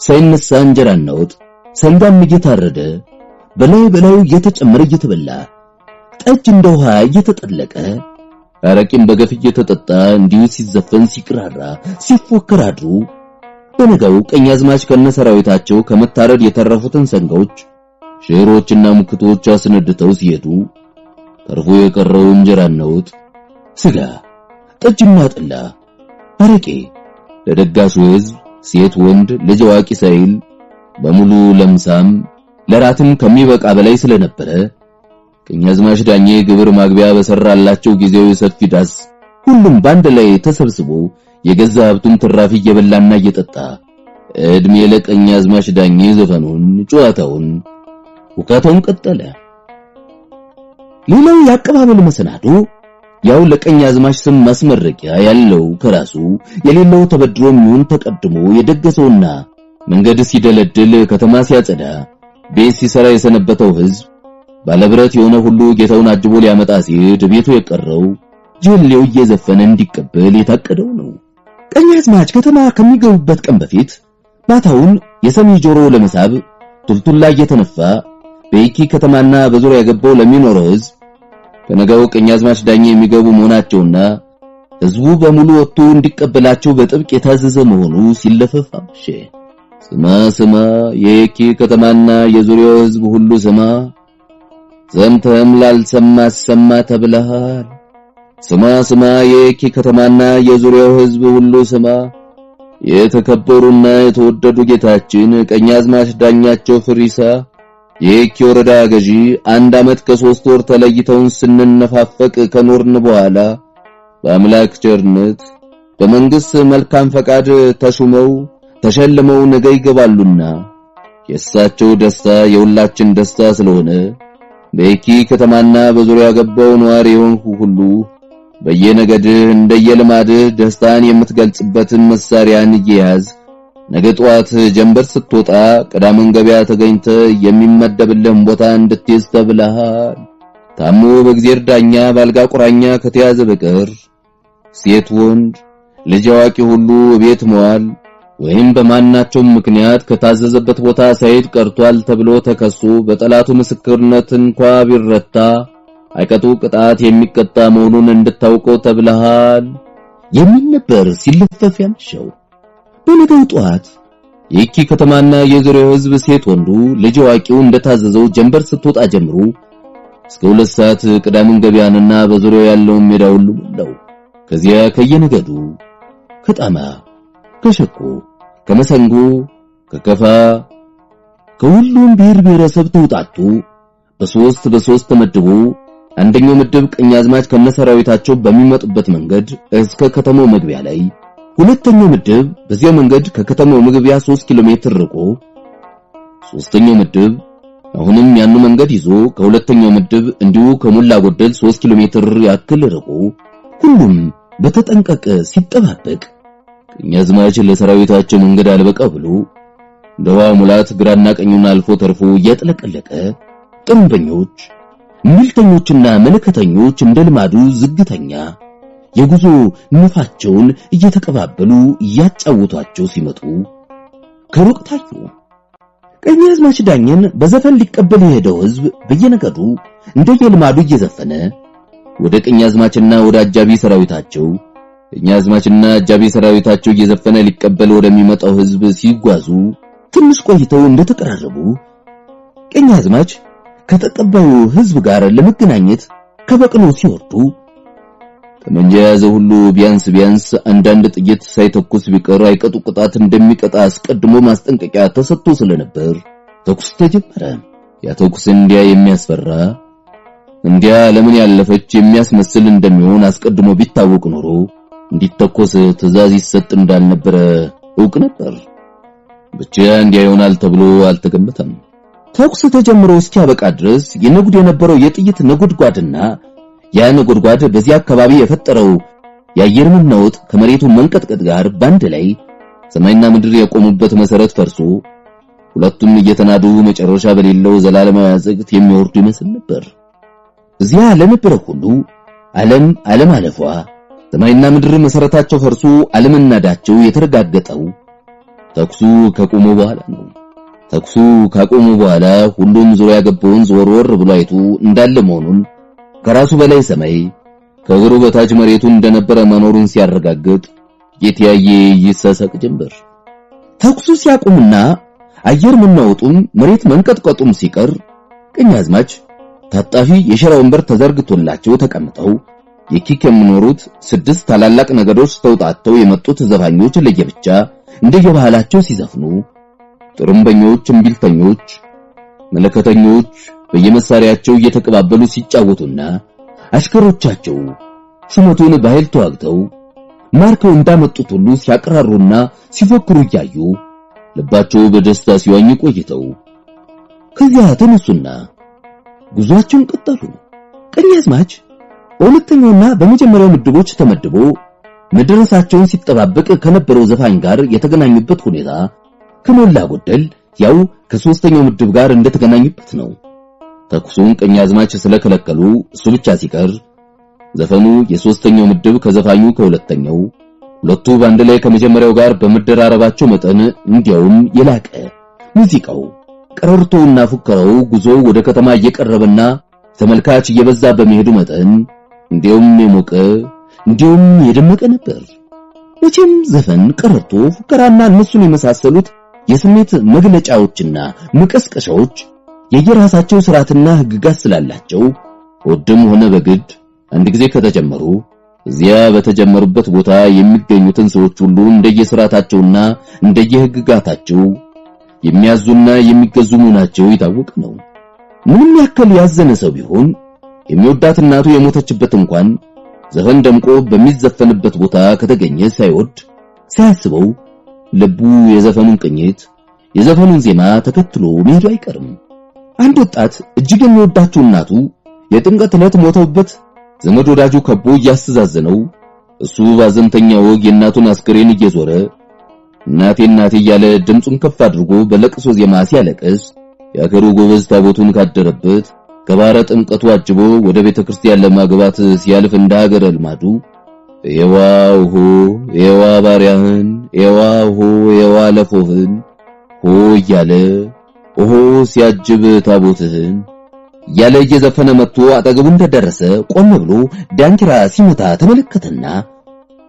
[SPEAKER 3] ሳይነሳ እንጀራና ወጥ ሰንጋም እየታረደ በላዩ እየተጨመረ እየተበላ ጠጅ እንደ ውሃ እየተጠለቀ አረቂም በገፍ እየተጠጣ እንዲሁ ሲዘፈን ሲቅራራ ሲፎከር አድሮ በነጋው ቀኛዝማች ከነሰራዊታቸው ከመታረድ የተረፉትን ሰንጋዎች ሽሮችና ሙክቶች አስነድተው ሲሄዱ ተርፎ የቀረው እንጀራና ወጥ ስጋ ጠጅና ጠላ አረቄ ለደጋሹ ህዝብ ሴት ወንድ ልጅ አዋቂ ሳይል በሙሉ ለምሳም ለራትም ከሚበቃ በላይ ስለነበረ ቀኛዝማች ዳኜ ግብር ማግቢያ በሰራላቸው ጊዜው ሰፊ ዳስ ሁሉም ባንድ ላይ ተሰብስቦ የገዛ ሀብቱን ትራፊ እየበላና እየጠጣ እድሜ ለቀኛዝማች ዳኜ ዘፈኑን ጨዋታውን ውካታውን ቀጠለ። ሌላው ያቀባበል መሰናዶ ያው ለቀኛዝማች ስም ማስመረቂያ ያለው ከራሱ የሌለው ተበድሮም ይሁን ተቀድሞ የደገሰውና መንገድ ሲደለድል ከተማ ሲያጸዳ ቤት ሲሰራ የሰነበተው ህዝብ ባለብረት የሆነ ሁሉ ጌታውን አጅቦ ሊያመጣ ሲሄድ ቤቱ የቀረው ጀሌው እየዘፈነ እንዲቀበል የታቀደው ነው። ቀኛዝማች ከተማ ከሚገቡበት ቀን በፊት ባታውን የሰሚ ጆሮ ለመሳብ ቱልቱላ እየተነፋ በይኪ ከተማና በዙሪያ ያገባው ለሚኖረው ህዝብ ከነጋው ቀኛዝማች ዳኜ የሚገቡ መሆናቸውና ህዝቡ በሙሉ ወጥቶ እንዲቀበላቸው በጥብቅ የታዘዘ መሆኑ ሲለፈፍ አመሸ። ስማ የይኪ ከተማና የዙሪያው ህዝብ ሁሉ ስማ፣ ሰምተህም ላልሰማ ሰማ ተብለሃል። ስማ የየኪ ከተማና የዙሪያው ሕዝብ ሁሉ ስማ። የተከበሩና የተወደዱ ጌታችን ቀኛዝማች ዳኛቸው ፍሪሳ የየኪ ወረዳ ገዢ 1 ዓመት ከ3 ወር ተለይተውን ስንነፋፈቅ ከኖርን በኋላ በአምላክ ቸርነት በመንግስት መልካም ፈቃድ ተሸልመው ነገ ይገባሉና የእሳቸው ደስታ የሁላችን ደስታ ስለሆነ በየኪ ከተማና በዙሪያ ገባው ነዋሪ የሆንኩ ሁሉ በየነገድህ እንደየልማድህ ደስታን የምትገልጽበትን መሳሪያን እየያዝ ነገ ጧት ጀንበር ስትወጣ ቀዳምን ገበያ ተገኝተ የሚመደብልህን ቦታ እንድትይዝ ተብለሃል። ታሞ በእግዚአብሔር ዳኛ ባልጋ ቁራኛ ከተያዘ በቀር ሴት ወንድ ልጅ አዋቂ ሁሉ ቤት መዋል ወይም በማናቸውም ምክንያት ከታዘዘበት ቦታ ሳይሄድ ቀርቷል ተብሎ ተከሶ በጠላቱ ምስክርነት እንኳ ቢረታ አይቀጡ ቅጣት የሚቀጣ መሆኑን እንድታውቀው ተብለሃል የሚል ነበር ሲለፈፍ ያመሸው። በነገው ጧት የየኪ ከተማና የዙሪያው ሕዝብ ሴት ወንዱ ልጅ አዋቂው እንደታዘዘው ጀንበር ስትወጣ ጀምሮ እስከ 2 ሰዓት ቀዳምን ገበያንና በዙሪያው ያለውን ሜዳ ሁሉ ሞላው። ከዚያ ከየነገዱ ከጣማ ከሸኮ ከመሰንጎ ከከፋ ከሁሉም ብሔር ብሔረሰብ ተውጣጡ በሶስት ተመድቦ አንደኛው ምድብ ቀኛዝማች ከነሰራዊታቸው በሚመጡበት መንገድ እስከ ከተማው መግቢያ ላይ፣ ሁለተኛው ምድብ በዚያው መንገድ ከከተማው መግቢያ 3 ኪሎ ሜትር ርቆ፣ ሶስተኛው ምድብ አሁንም ያኑ መንገድ ይዞ ከሁለተኛው ምድብ እንዲሁ ከሞላ ጎደል 3 ኪሎ ሜትር ያክል ርቆ ሁሉም በተጠንቀቅ ሲጠባበቅ ቀኛዝማች ለሰራዊታቸው መንገድ አልበቃ ብሎ ደዋ ሙላት ግራና ቀኙን አልፎ ተርፎ እያጥለቀለቀ ጥሩምበኞች ምልተኞችና መለከተኞች እንደልማዱ ዝግተኛ የጉዞ ንፋቸውን እየተቀባበሉ እያጫወቷቸው ሲመጡ ከሩቅ ታዩ። ቀኛዝማች ዳኘን በዘፈን ሊቀበል የሄደው ሕዝብ በየነገዱ እንደየልማዱ እየዘፈነ ወደ ቀኛዝማችና ወደ አጃቢ ሰራዊታቸው ቀኛዝማችና አጃቢ ሰራዊታቸው እየዘፈነ ሊቀበል ወደሚመጣው ሕዝብ ሲጓዙ ትንሽ ቆይተው እንደተቀራረቡ ቀኛዝማች ከተቀባዩ ሕዝብ ጋር ለመገናኘት ከበቅሎ ሲወርዱ ጠመንጃ የያዘ ሁሉ ቢያንስ አንዳንድ ጥይት ሳይተኩስ ቢቀር አይቀጡ ቅጣት እንደሚቀጣ አስቀድሞ ማስጠንቀቂያ ተሰጥቶ ስለነበር ተኩስ ተጀመረ። ያ ተኩስ እንዲያ የሚያስፈራ እንዲያ ለምን ያለፈች የሚያስመስል እንደሚሆን አስቀድሞ ቢታወቅ ኖሮ እንዲተኮስ ትዕዛዝ ይሰጥ እንዳልነበረ ዕውቅ ነበር። ብቻ እንዲያ ይሆናል ተብሎ አልተገመተም። ተኩስ ተጀምሮ እስኪያበቃ ድረስ የነጉድ የነበረው የጥይት ነጎድጓድና ያ ነጎድጓድ በዚያ አካባቢ የፈጠረው የአየር መናወጥ ከመሬቱ መንቀጥቀጥ ጋር ባንድ ላይ ሰማይና ምድር የቆሙበት መሰረት ፈርሶ ሁለቱም እየተናዱ መጨረሻ በሌለው ዘላለማዊ አዘቅት የሚወርዱ ይመስል ነበር። እዚያ ለነበረው ሁሉ ዓለም አለፏ ሰማይና ምድር መሰረታቸው ፈርሶ ዓለምናዳቸው የተረጋገጠው ተኩሱ ከቆመ በኋላ ነው። ተኩሱ ካቆሙ በኋላ ሁሉም ዙሪያ ገባውን ዞር ብሎ አይቶ እንዳለ መሆኑን ከራሱ በላይ ሰማይ ከእግሩ በታች መሬቱ እንደነበረ መኖሩን ሲያረጋግጥ የትያየ ይሰሰቅ ጀመር። ተኩሱ ሲያቆምና አየር መናወጡም መሬት መንቀጥቀጡም ሲቀር ቀኛዝማች ታጣፊ የሸራ ወንበር ተዘርግቶላቸው ተቀምጠው የኪክ የሚኖሩት 6 ታላላቅ ነገዶች ተውጣጥተው የመጡት ዘፋኞች ለየብቻ እንደየባህላቸው ሲዘፍኑ ጥሩምበኞች፣ እምቢልተኞች፣ መለከተኞች በየመሳሪያቸው እየተቀባበሉ ሲጫወቱና አሽከሮቻቸው ሲመቱን በኃይል ተዋግተው ማርከው እንዳመጡት ሁሉ ሲያቀራሩና ሲፎክሩ እያዩ ልባቸው በደስታ ሲዋኝ ቆይተው ከዚያ ተነሱና ጉዟቸውን ቀጠሉ። ቀኛዝማች በሁለተኛውና በመጀመሪያው ምድቦች ተመድቦ መድረሳቸውን ሲጠባበቅ ከነበረው ዘፋኝ ጋር የተገናኙበት ሁኔታ ከሞላ ጎደል ያው ከሶስተኛው ምድብ ጋር እንደተገናኙበት ነው። ተኩሱን ቀኛዝማች ስለከለከሉ እሱ ብቻ ሲቀር ዘፈኑ የሶስተኛው ምድብ ከዘፋኙ ከሁለተኛው ሁለቱ ባንድ ላይ ከመጀመሪያው ጋር በመደራረባቸው መጠን እንዲያውም የላቀ ሙዚቃው ቀረርቶውና ፉከራው ጉዞው ወደ ከተማ እየቀረበና ተመልካች እየበዛ በመሄዱ መጠን እንዲያውም የሞቀ እንዲያውም የደመቀ ነበር። መቼም ዘፈን፣ ቀረርቶ፣ ፉከራና እነሱን የመሳሰሉት የስሜት መግለጫዎችና መቀስቀሻዎች የየራሳቸው ስርዓትና ህግጋት ስላላቸው ወድም ሆነ በግድ አንድ ጊዜ ከተጀመሩ እዚያ በተጀመሩበት ቦታ የሚገኙትን ሰዎች ሁሉ እንደየሥራታቸውና እንደየሕግጋታቸው የሚያዙና የሚገዙ መሆናቸው የታወቀ ነው። ምንም ያክል ያዘነ ሰው ቢሆን የሚወዳት እናቱ የሞተችበት እንኳን ዘፈን ደምቆ በሚዘፈንበት ቦታ ከተገኘ ሳይወድ ሳያስበው ልቡ የዘፈኑን ቅኝት የዘፈኑን ዜማ ተከትሎ መሄዱ አይቀርም። አንድ ወጣት እጅግ የሚወዳቸው እናቱ የጥምቀት ዕለት ሞተውበት ዘመድ ወዳጁ ከቦ እያስተዛዘነው እሱ ባዘንተኛ ወግ የእናቱን አስክሬን እየዞረ እናቴ እናቴ እያለ ድምጹን ከፍ አድርጎ በለቅሶ ዜማ ሲያለቅስ የአገሩ ጎበዝ ታቦቱን ካደረበት ከባረ ጥምቀቱ አጅቦ ወደ ቤተክርስቲያን ለማግባት ሲያልፍ እንደ ሀገረ ልማዱ የዋው ሆ የዋ ባሪያህን የዋው ሆ የዋ ለፎህን ሆ እያለ ኦሆ ሲያጅብ ታቦትህን ያለ እየዘፈነ መጥቶ አጠገቡ እንደደረሰ ቆም ብሎ ዳንኪራ ሲመታ ተመለከተና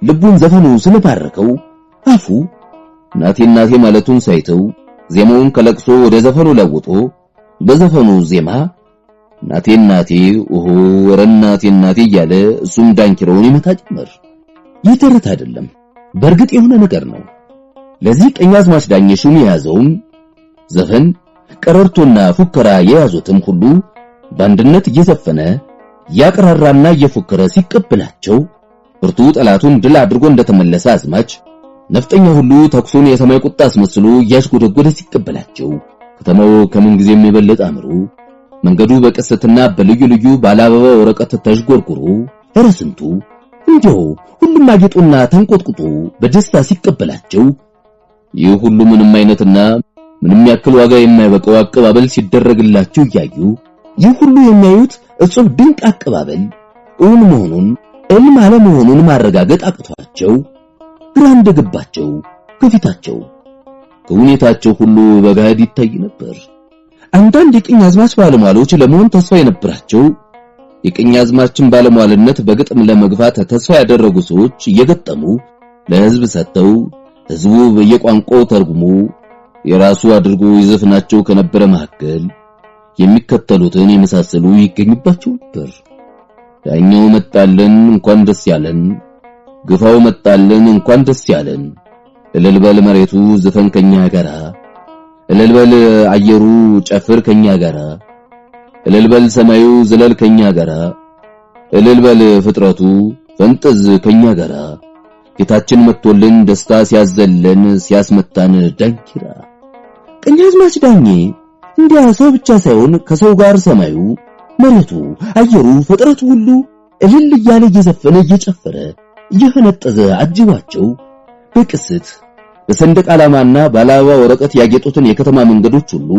[SPEAKER 3] ልቡን ዘፈኑ ስለባረከው አፉ እናቴ እናቴ ማለቱን ሳይተው ዜማውን ከለቅሶ ወደ ዘፈኑ ለውጦ በዘፈኑ ዜማ እናቴ እናቴ ኦሆ ወረ እናቴ እናቴ እያለ እሱም ዳንኪራውን ይመታ ጀመር። ይህ ተረት አይደለም፣ በእርግጥ የሆነ ነገር ነው። ለዚህ ቀኛዝማች ዳኜ ሹም የያዘውም ዘፈን ቀረርቶና ፉከራ የያዙትም ሁሉ በአንድነት እየዘፈነ ያቀራራና እየፎከረ ሲቀበላቸው ብርቱ ጠላቱን ድል አድርጎ እንደተመለሰ አዝማች ነፍጠኛ ሁሉ ተኩሱን የሰማይ ቁጣ አስመስሎ እያሽጎደጎደ ሲቀበላቸው ከተማው ከምን ጊዜም የበለጠ አምሮ መንገዱ በቀስትና በልዩ ልዩ ባለአበባ ወረቀት ተሽጎርጉሮ እረስንቱ እንዲሁ ሁሉም አጌጦና ተንቆጥቁጦ በደስታ ሲቀበላቸው ይህ ሁሉ ምንም አይነትና ምንም ያክል ዋጋ የማይበቃው አቀባበል ሲደረግላቸው እያዩ ይህ ሁሉ የሚያዩት እጹብ ድንቅ አቀባበል እውን መሆኑን እልም አለመሆኑን ማረጋገጥ አቅቷቸው ግራ እንደገባቸው ከፊታቸው ከሁኔታቸው ሁሉ በጋድ ይታይ ነበር። አንዳንድ የቀኛዝማች ባለሟሎች ለመሆን ተስፋ የነበራቸው የቀኛዝማችን ባለሟልነት በግጥም ለመግፋት ተስፋ ያደረጉ ሰዎች እየገጠሙ ለሕዝብ ሰጥተው ሕዝቡ በየቋንቋው ተርጉሞ የራሱ አድርጎ ይዘፍናቸው ከነበረ መካከል የሚከተሉትን የመሳሰሉ ይገኙባቸው ነበር። ዳኛው መጣልን እንኳን ደስ ያለን፣ ግፋው መጣልን እንኳን ደስ ያለን፣ እልልበል መሬቱ ዘፈን ከኛ ጋራ፣ እልልበል አየሩ ጨፍር ከኛ ጋራ፣ እልልበል ሰማዩ ዝለል ከኛ ጋራ፣ እልልበል ፍጥረቱ ፈንጥዝ ከኛ ጋራ፣ ጌታችን መጥቶልን ደስታ ሲያዘለን ሲያስመታን ዳንኪራ። ቀኛዝማች ዳኜ እንዲያ ሰው ብቻ ሳይሆን ከሰው ጋር ሰማዩ መሬቱ አየሩ ፍጥረቱ ሁሉ እልል እያለ እየዘፈነ እየጨፈረ እየፈነጠዘ አጅባቸው በቅስት በሰንደቅ ዓላማና ባለአበባ ወረቀት ያጌጡትን የከተማ መንገዶች ሁሉ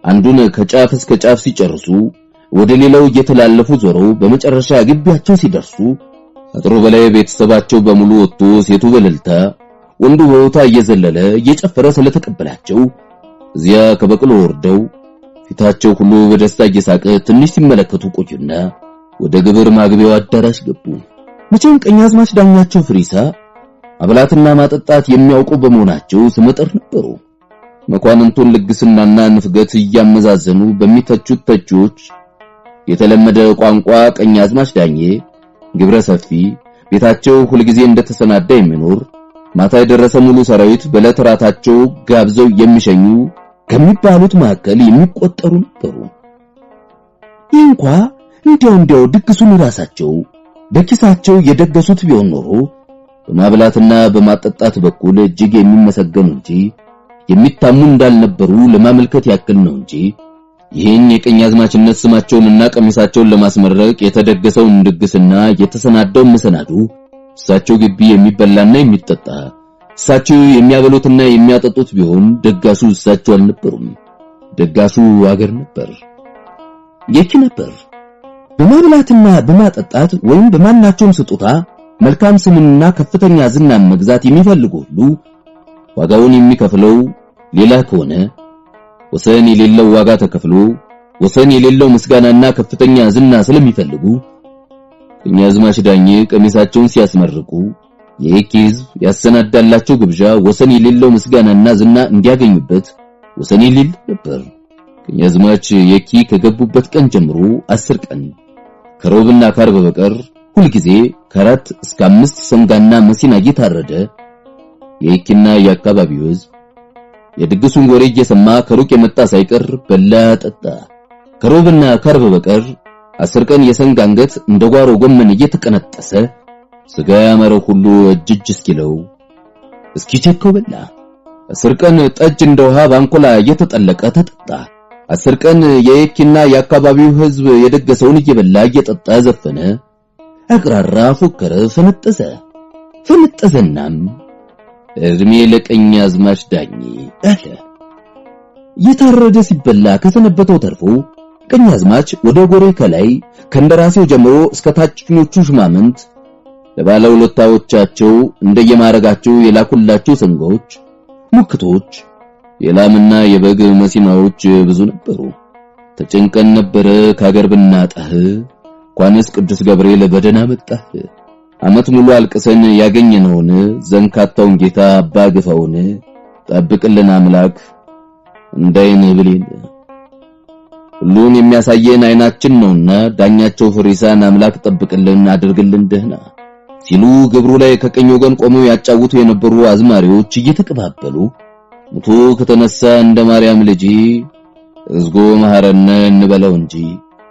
[SPEAKER 3] አንዱን ከጫፍ እስከ ጫፍ ሲጨርሱ ወደ ሌላው እየተላለፉ ዞረው በመጨረሻ ግቢያቸው ሲደርሱ አጥሩ በላይ ቤተሰባቸው በሙሉ ወጥቶ ሴቱ በእልልታ ወንዱ በውታ እየዘለለ እየጨፈረ ስለተቀበላቸው እዚያ ከበቅሎ ወርደው ፊታቸው ሁሉ በደስታ እየሳቀ ትንሽ ሲመለከቱ ቆዩና ወደ ግብር ማግቢያው አዳራሽ ገቡ። መቼም ቀኛዝማች ዳኛቸው ፍሪሳ አብላትና ማጠጣት የሚያውቁ በመሆናቸው ስመጥር ነበሩ። መኳንንቱን ልግስናና ንፍገት እያመዛዘኑ በሚተቹት ተቺዎች የተለመደ ቋንቋ ቀኛዝማች ዳኜ ግብረ ሰፊ ቤታቸው ሁልጊዜ እንደተሰናዳ የሚኖር ማታ የደረሰ ሙሉ ሰራዊት በለተራታቸው ጋብዘው የሚሸኙ ከሚባሉት መካከል የሚቆጠሩ ነበሩ። ይንኳ እንዲያው ድግሱን ራሳቸው በኪሳቸው የደገሱት ቢሆን ኖሮ በማብላትና በማጠጣት በኩል እጅግ የሚመሰገኑ እንጂ የሚታሙ እንዳልነበሩ ለማመልከት ያክል ነው እንጂ ይህን የቀኛዝማችነት ስማቸውንና ቀሚሳቸውን ለማስመረቅ የተደገሰውን ድግስና የተሰናዳው መሰናዱ እሳቸው ግቢ የሚበላና የሚጠጣ እሳቸው የሚያበሉትና የሚያጠጡት ቢሆን ደጋሱ እሳቸው አልነበሩም። ደጋሱ አገር ነበር፣ የኪ ነበር። በማብላትና በማጠጣት ወይም በማናቸውም ስጦታ መልካም ስምንና ከፍተኛ ዝናን መግዛት የሚፈልጉ ሁሉ ዋጋውን የሚከፍለው ሌላ ከሆነ ወሰን የሌለው ዋጋ ተከፍሎ ወሰን የሌለው ምስጋናና ከፍተኛ ዝና ስለሚፈልጉ ቀኛዝማች ዳኜ ቀሚሳቸውን ሲያስመርቁ የኪ ሕዝብ ያሰናዳላቸው ግብዣ ወሰን የሌለው ምስጋናና ዝና እንዲያገኙበት ወሰን የሌለው ነበር። ቀኛዝማች የኪ ከገቡበት ቀን ጀምሮ 10 ቀን ከሮብና ከአርብ በቀር ሁልጊዜ ከ4 እስከ 5 ሰንጋና መሲና እየታረደ የኪና የአካባቢው ሕዝብ የድግሱን ወሬ እየሰማ ከሩቅ የመጣ ሳይቀር በላ ጠጣ። ከሮብና ከርብ በቀር 10 ቀን የሰንጋ አንገት እንደ ጓሮ ጎመን እየተቀነጠሰ ስጋ ያመረው ሁሉ እጅ እስኪለው እስኪቸከው በላ። 10 ቀን ጠጅ እንደ ውሃ ባንኮላ እየተጠለቀ ተጠጣ። 10 ቀን የኪና የአካባቢው ሕዝብ የደገሰውን እየበላ እየጠጣ ዘፈነ፣ አቅራራ፣ ፎከረ፣ ፈነጠዘናም እድሜ ለቀኛዝማች ዳኜ አለ። የታረደ ሲበላ ከሰነበተው ተርፎ ቀኛዝማች ወደ ጎሬ ከላይ ከእንደራሴው ጀምሮ እስከ ታችኞቹ ሹማምንት ለባለውለታዎቻቸው እንደየማረጋቸው የላኩላቸው ሰንጋዎች፣ ሙክቶች፣ የላምና የበግ መሲናዎች ብዙ ነበሩ። ተጨንቀን ነበረ ከሀገር ብናጣህ እንኳንስ ቅዱስ ገብርኤል በደና መጣህ። ዓመት ሙሉ አልቅሰን ያገኘነውን ዘንካታውን ጌታ አባ ግፋውን ጠብቅልን አምላክ እንዳይን ብሌን ሁሉን የሚያሳየን አይናችን ነውና ዳኛቸው ፍሪሳን አምላክ ጠብቅልን አድርግልን ደህና ሲሉ ግብሩ ላይ ከቀኝ ወገን ቆመው ያጫውቱ የነበሩ አዝማሪዎች እየተቀባበሉ ሙቶ ከተነሳ እንደ ማርያም ልጅ እዝጎ መሐረነ እንበለው እንጂ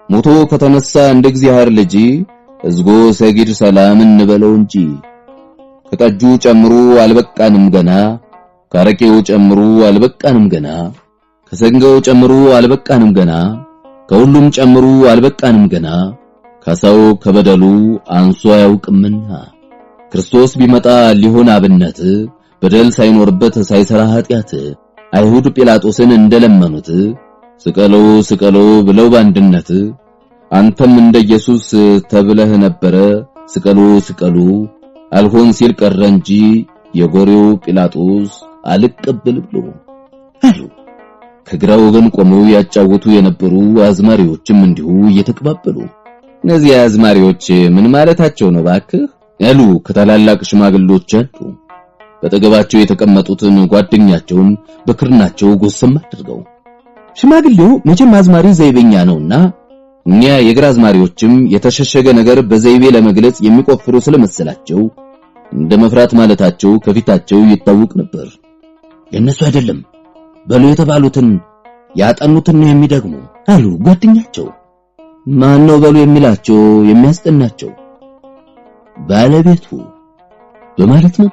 [SPEAKER 3] ሙቶ ከተነሳ እንደ እግዚአብሔር ልጅ እዝጎ ሰጊድ ሰላም እንበለው እንጂ ከጠጁ ጨምሩ አልበቃንም ገና ካረቄው ጨምሩ አልበቃንም ገና ከሰንጋው ጨምሩ አልበቃንም ገና ከሁሉም ጨምሩ አልበቃንም ገና ከሰው ከበደሉ አንሶ ያውቅምና ክርስቶስ ቢመጣ ሊሆን አብነት በደል ሳይኖርበት ሳይሰራ ኃጢአት አይሁድ ጲላጦስን እንደለመኑት ስቀለው ብለው ባንድነት አንተም እንደ ኢየሱስ ተብለህ ነበረ ስቀሉ አልሆን ሲል ቀረ እንጂ የጎሬው ጲላጦስ አልቀበል ብሎ አሉ። ከግራ ወገን ቆመው ያጫወቱ የነበሩ አዝማሪዎችም እንዲሁ እየተቀባበሉ እነዚህ አዝማሪዎች ምን ማለታቸው ነው ባክህ ያሉ ከታላላቅ ሽማግሌዎች አሉ። በተገባቸው የተቀመጡትን ጓደኛቸውን በክርናቸው ጎሰም አድርገው ሽማግሌው መቼም አዝማሪ ዘይቤኛ ነውና እኛ የግራ አዝማሪዎችም የተሸሸገ ነገር በዘይቤ ለመግለጽ የሚቆፍሩ ስለመሰላቸው እንደ መፍራት ማለታቸው ከፊታቸው ይታወቅ ነበር። የነሱ አይደለም በሉ የተባሉትን ያጠኑትን ነው የሚደግሙ አሉ ጓደኛቸው። ማን ነው በሉ የሚላቸው የሚያስጠናቸው? ባለቤቱ በማለት ነው።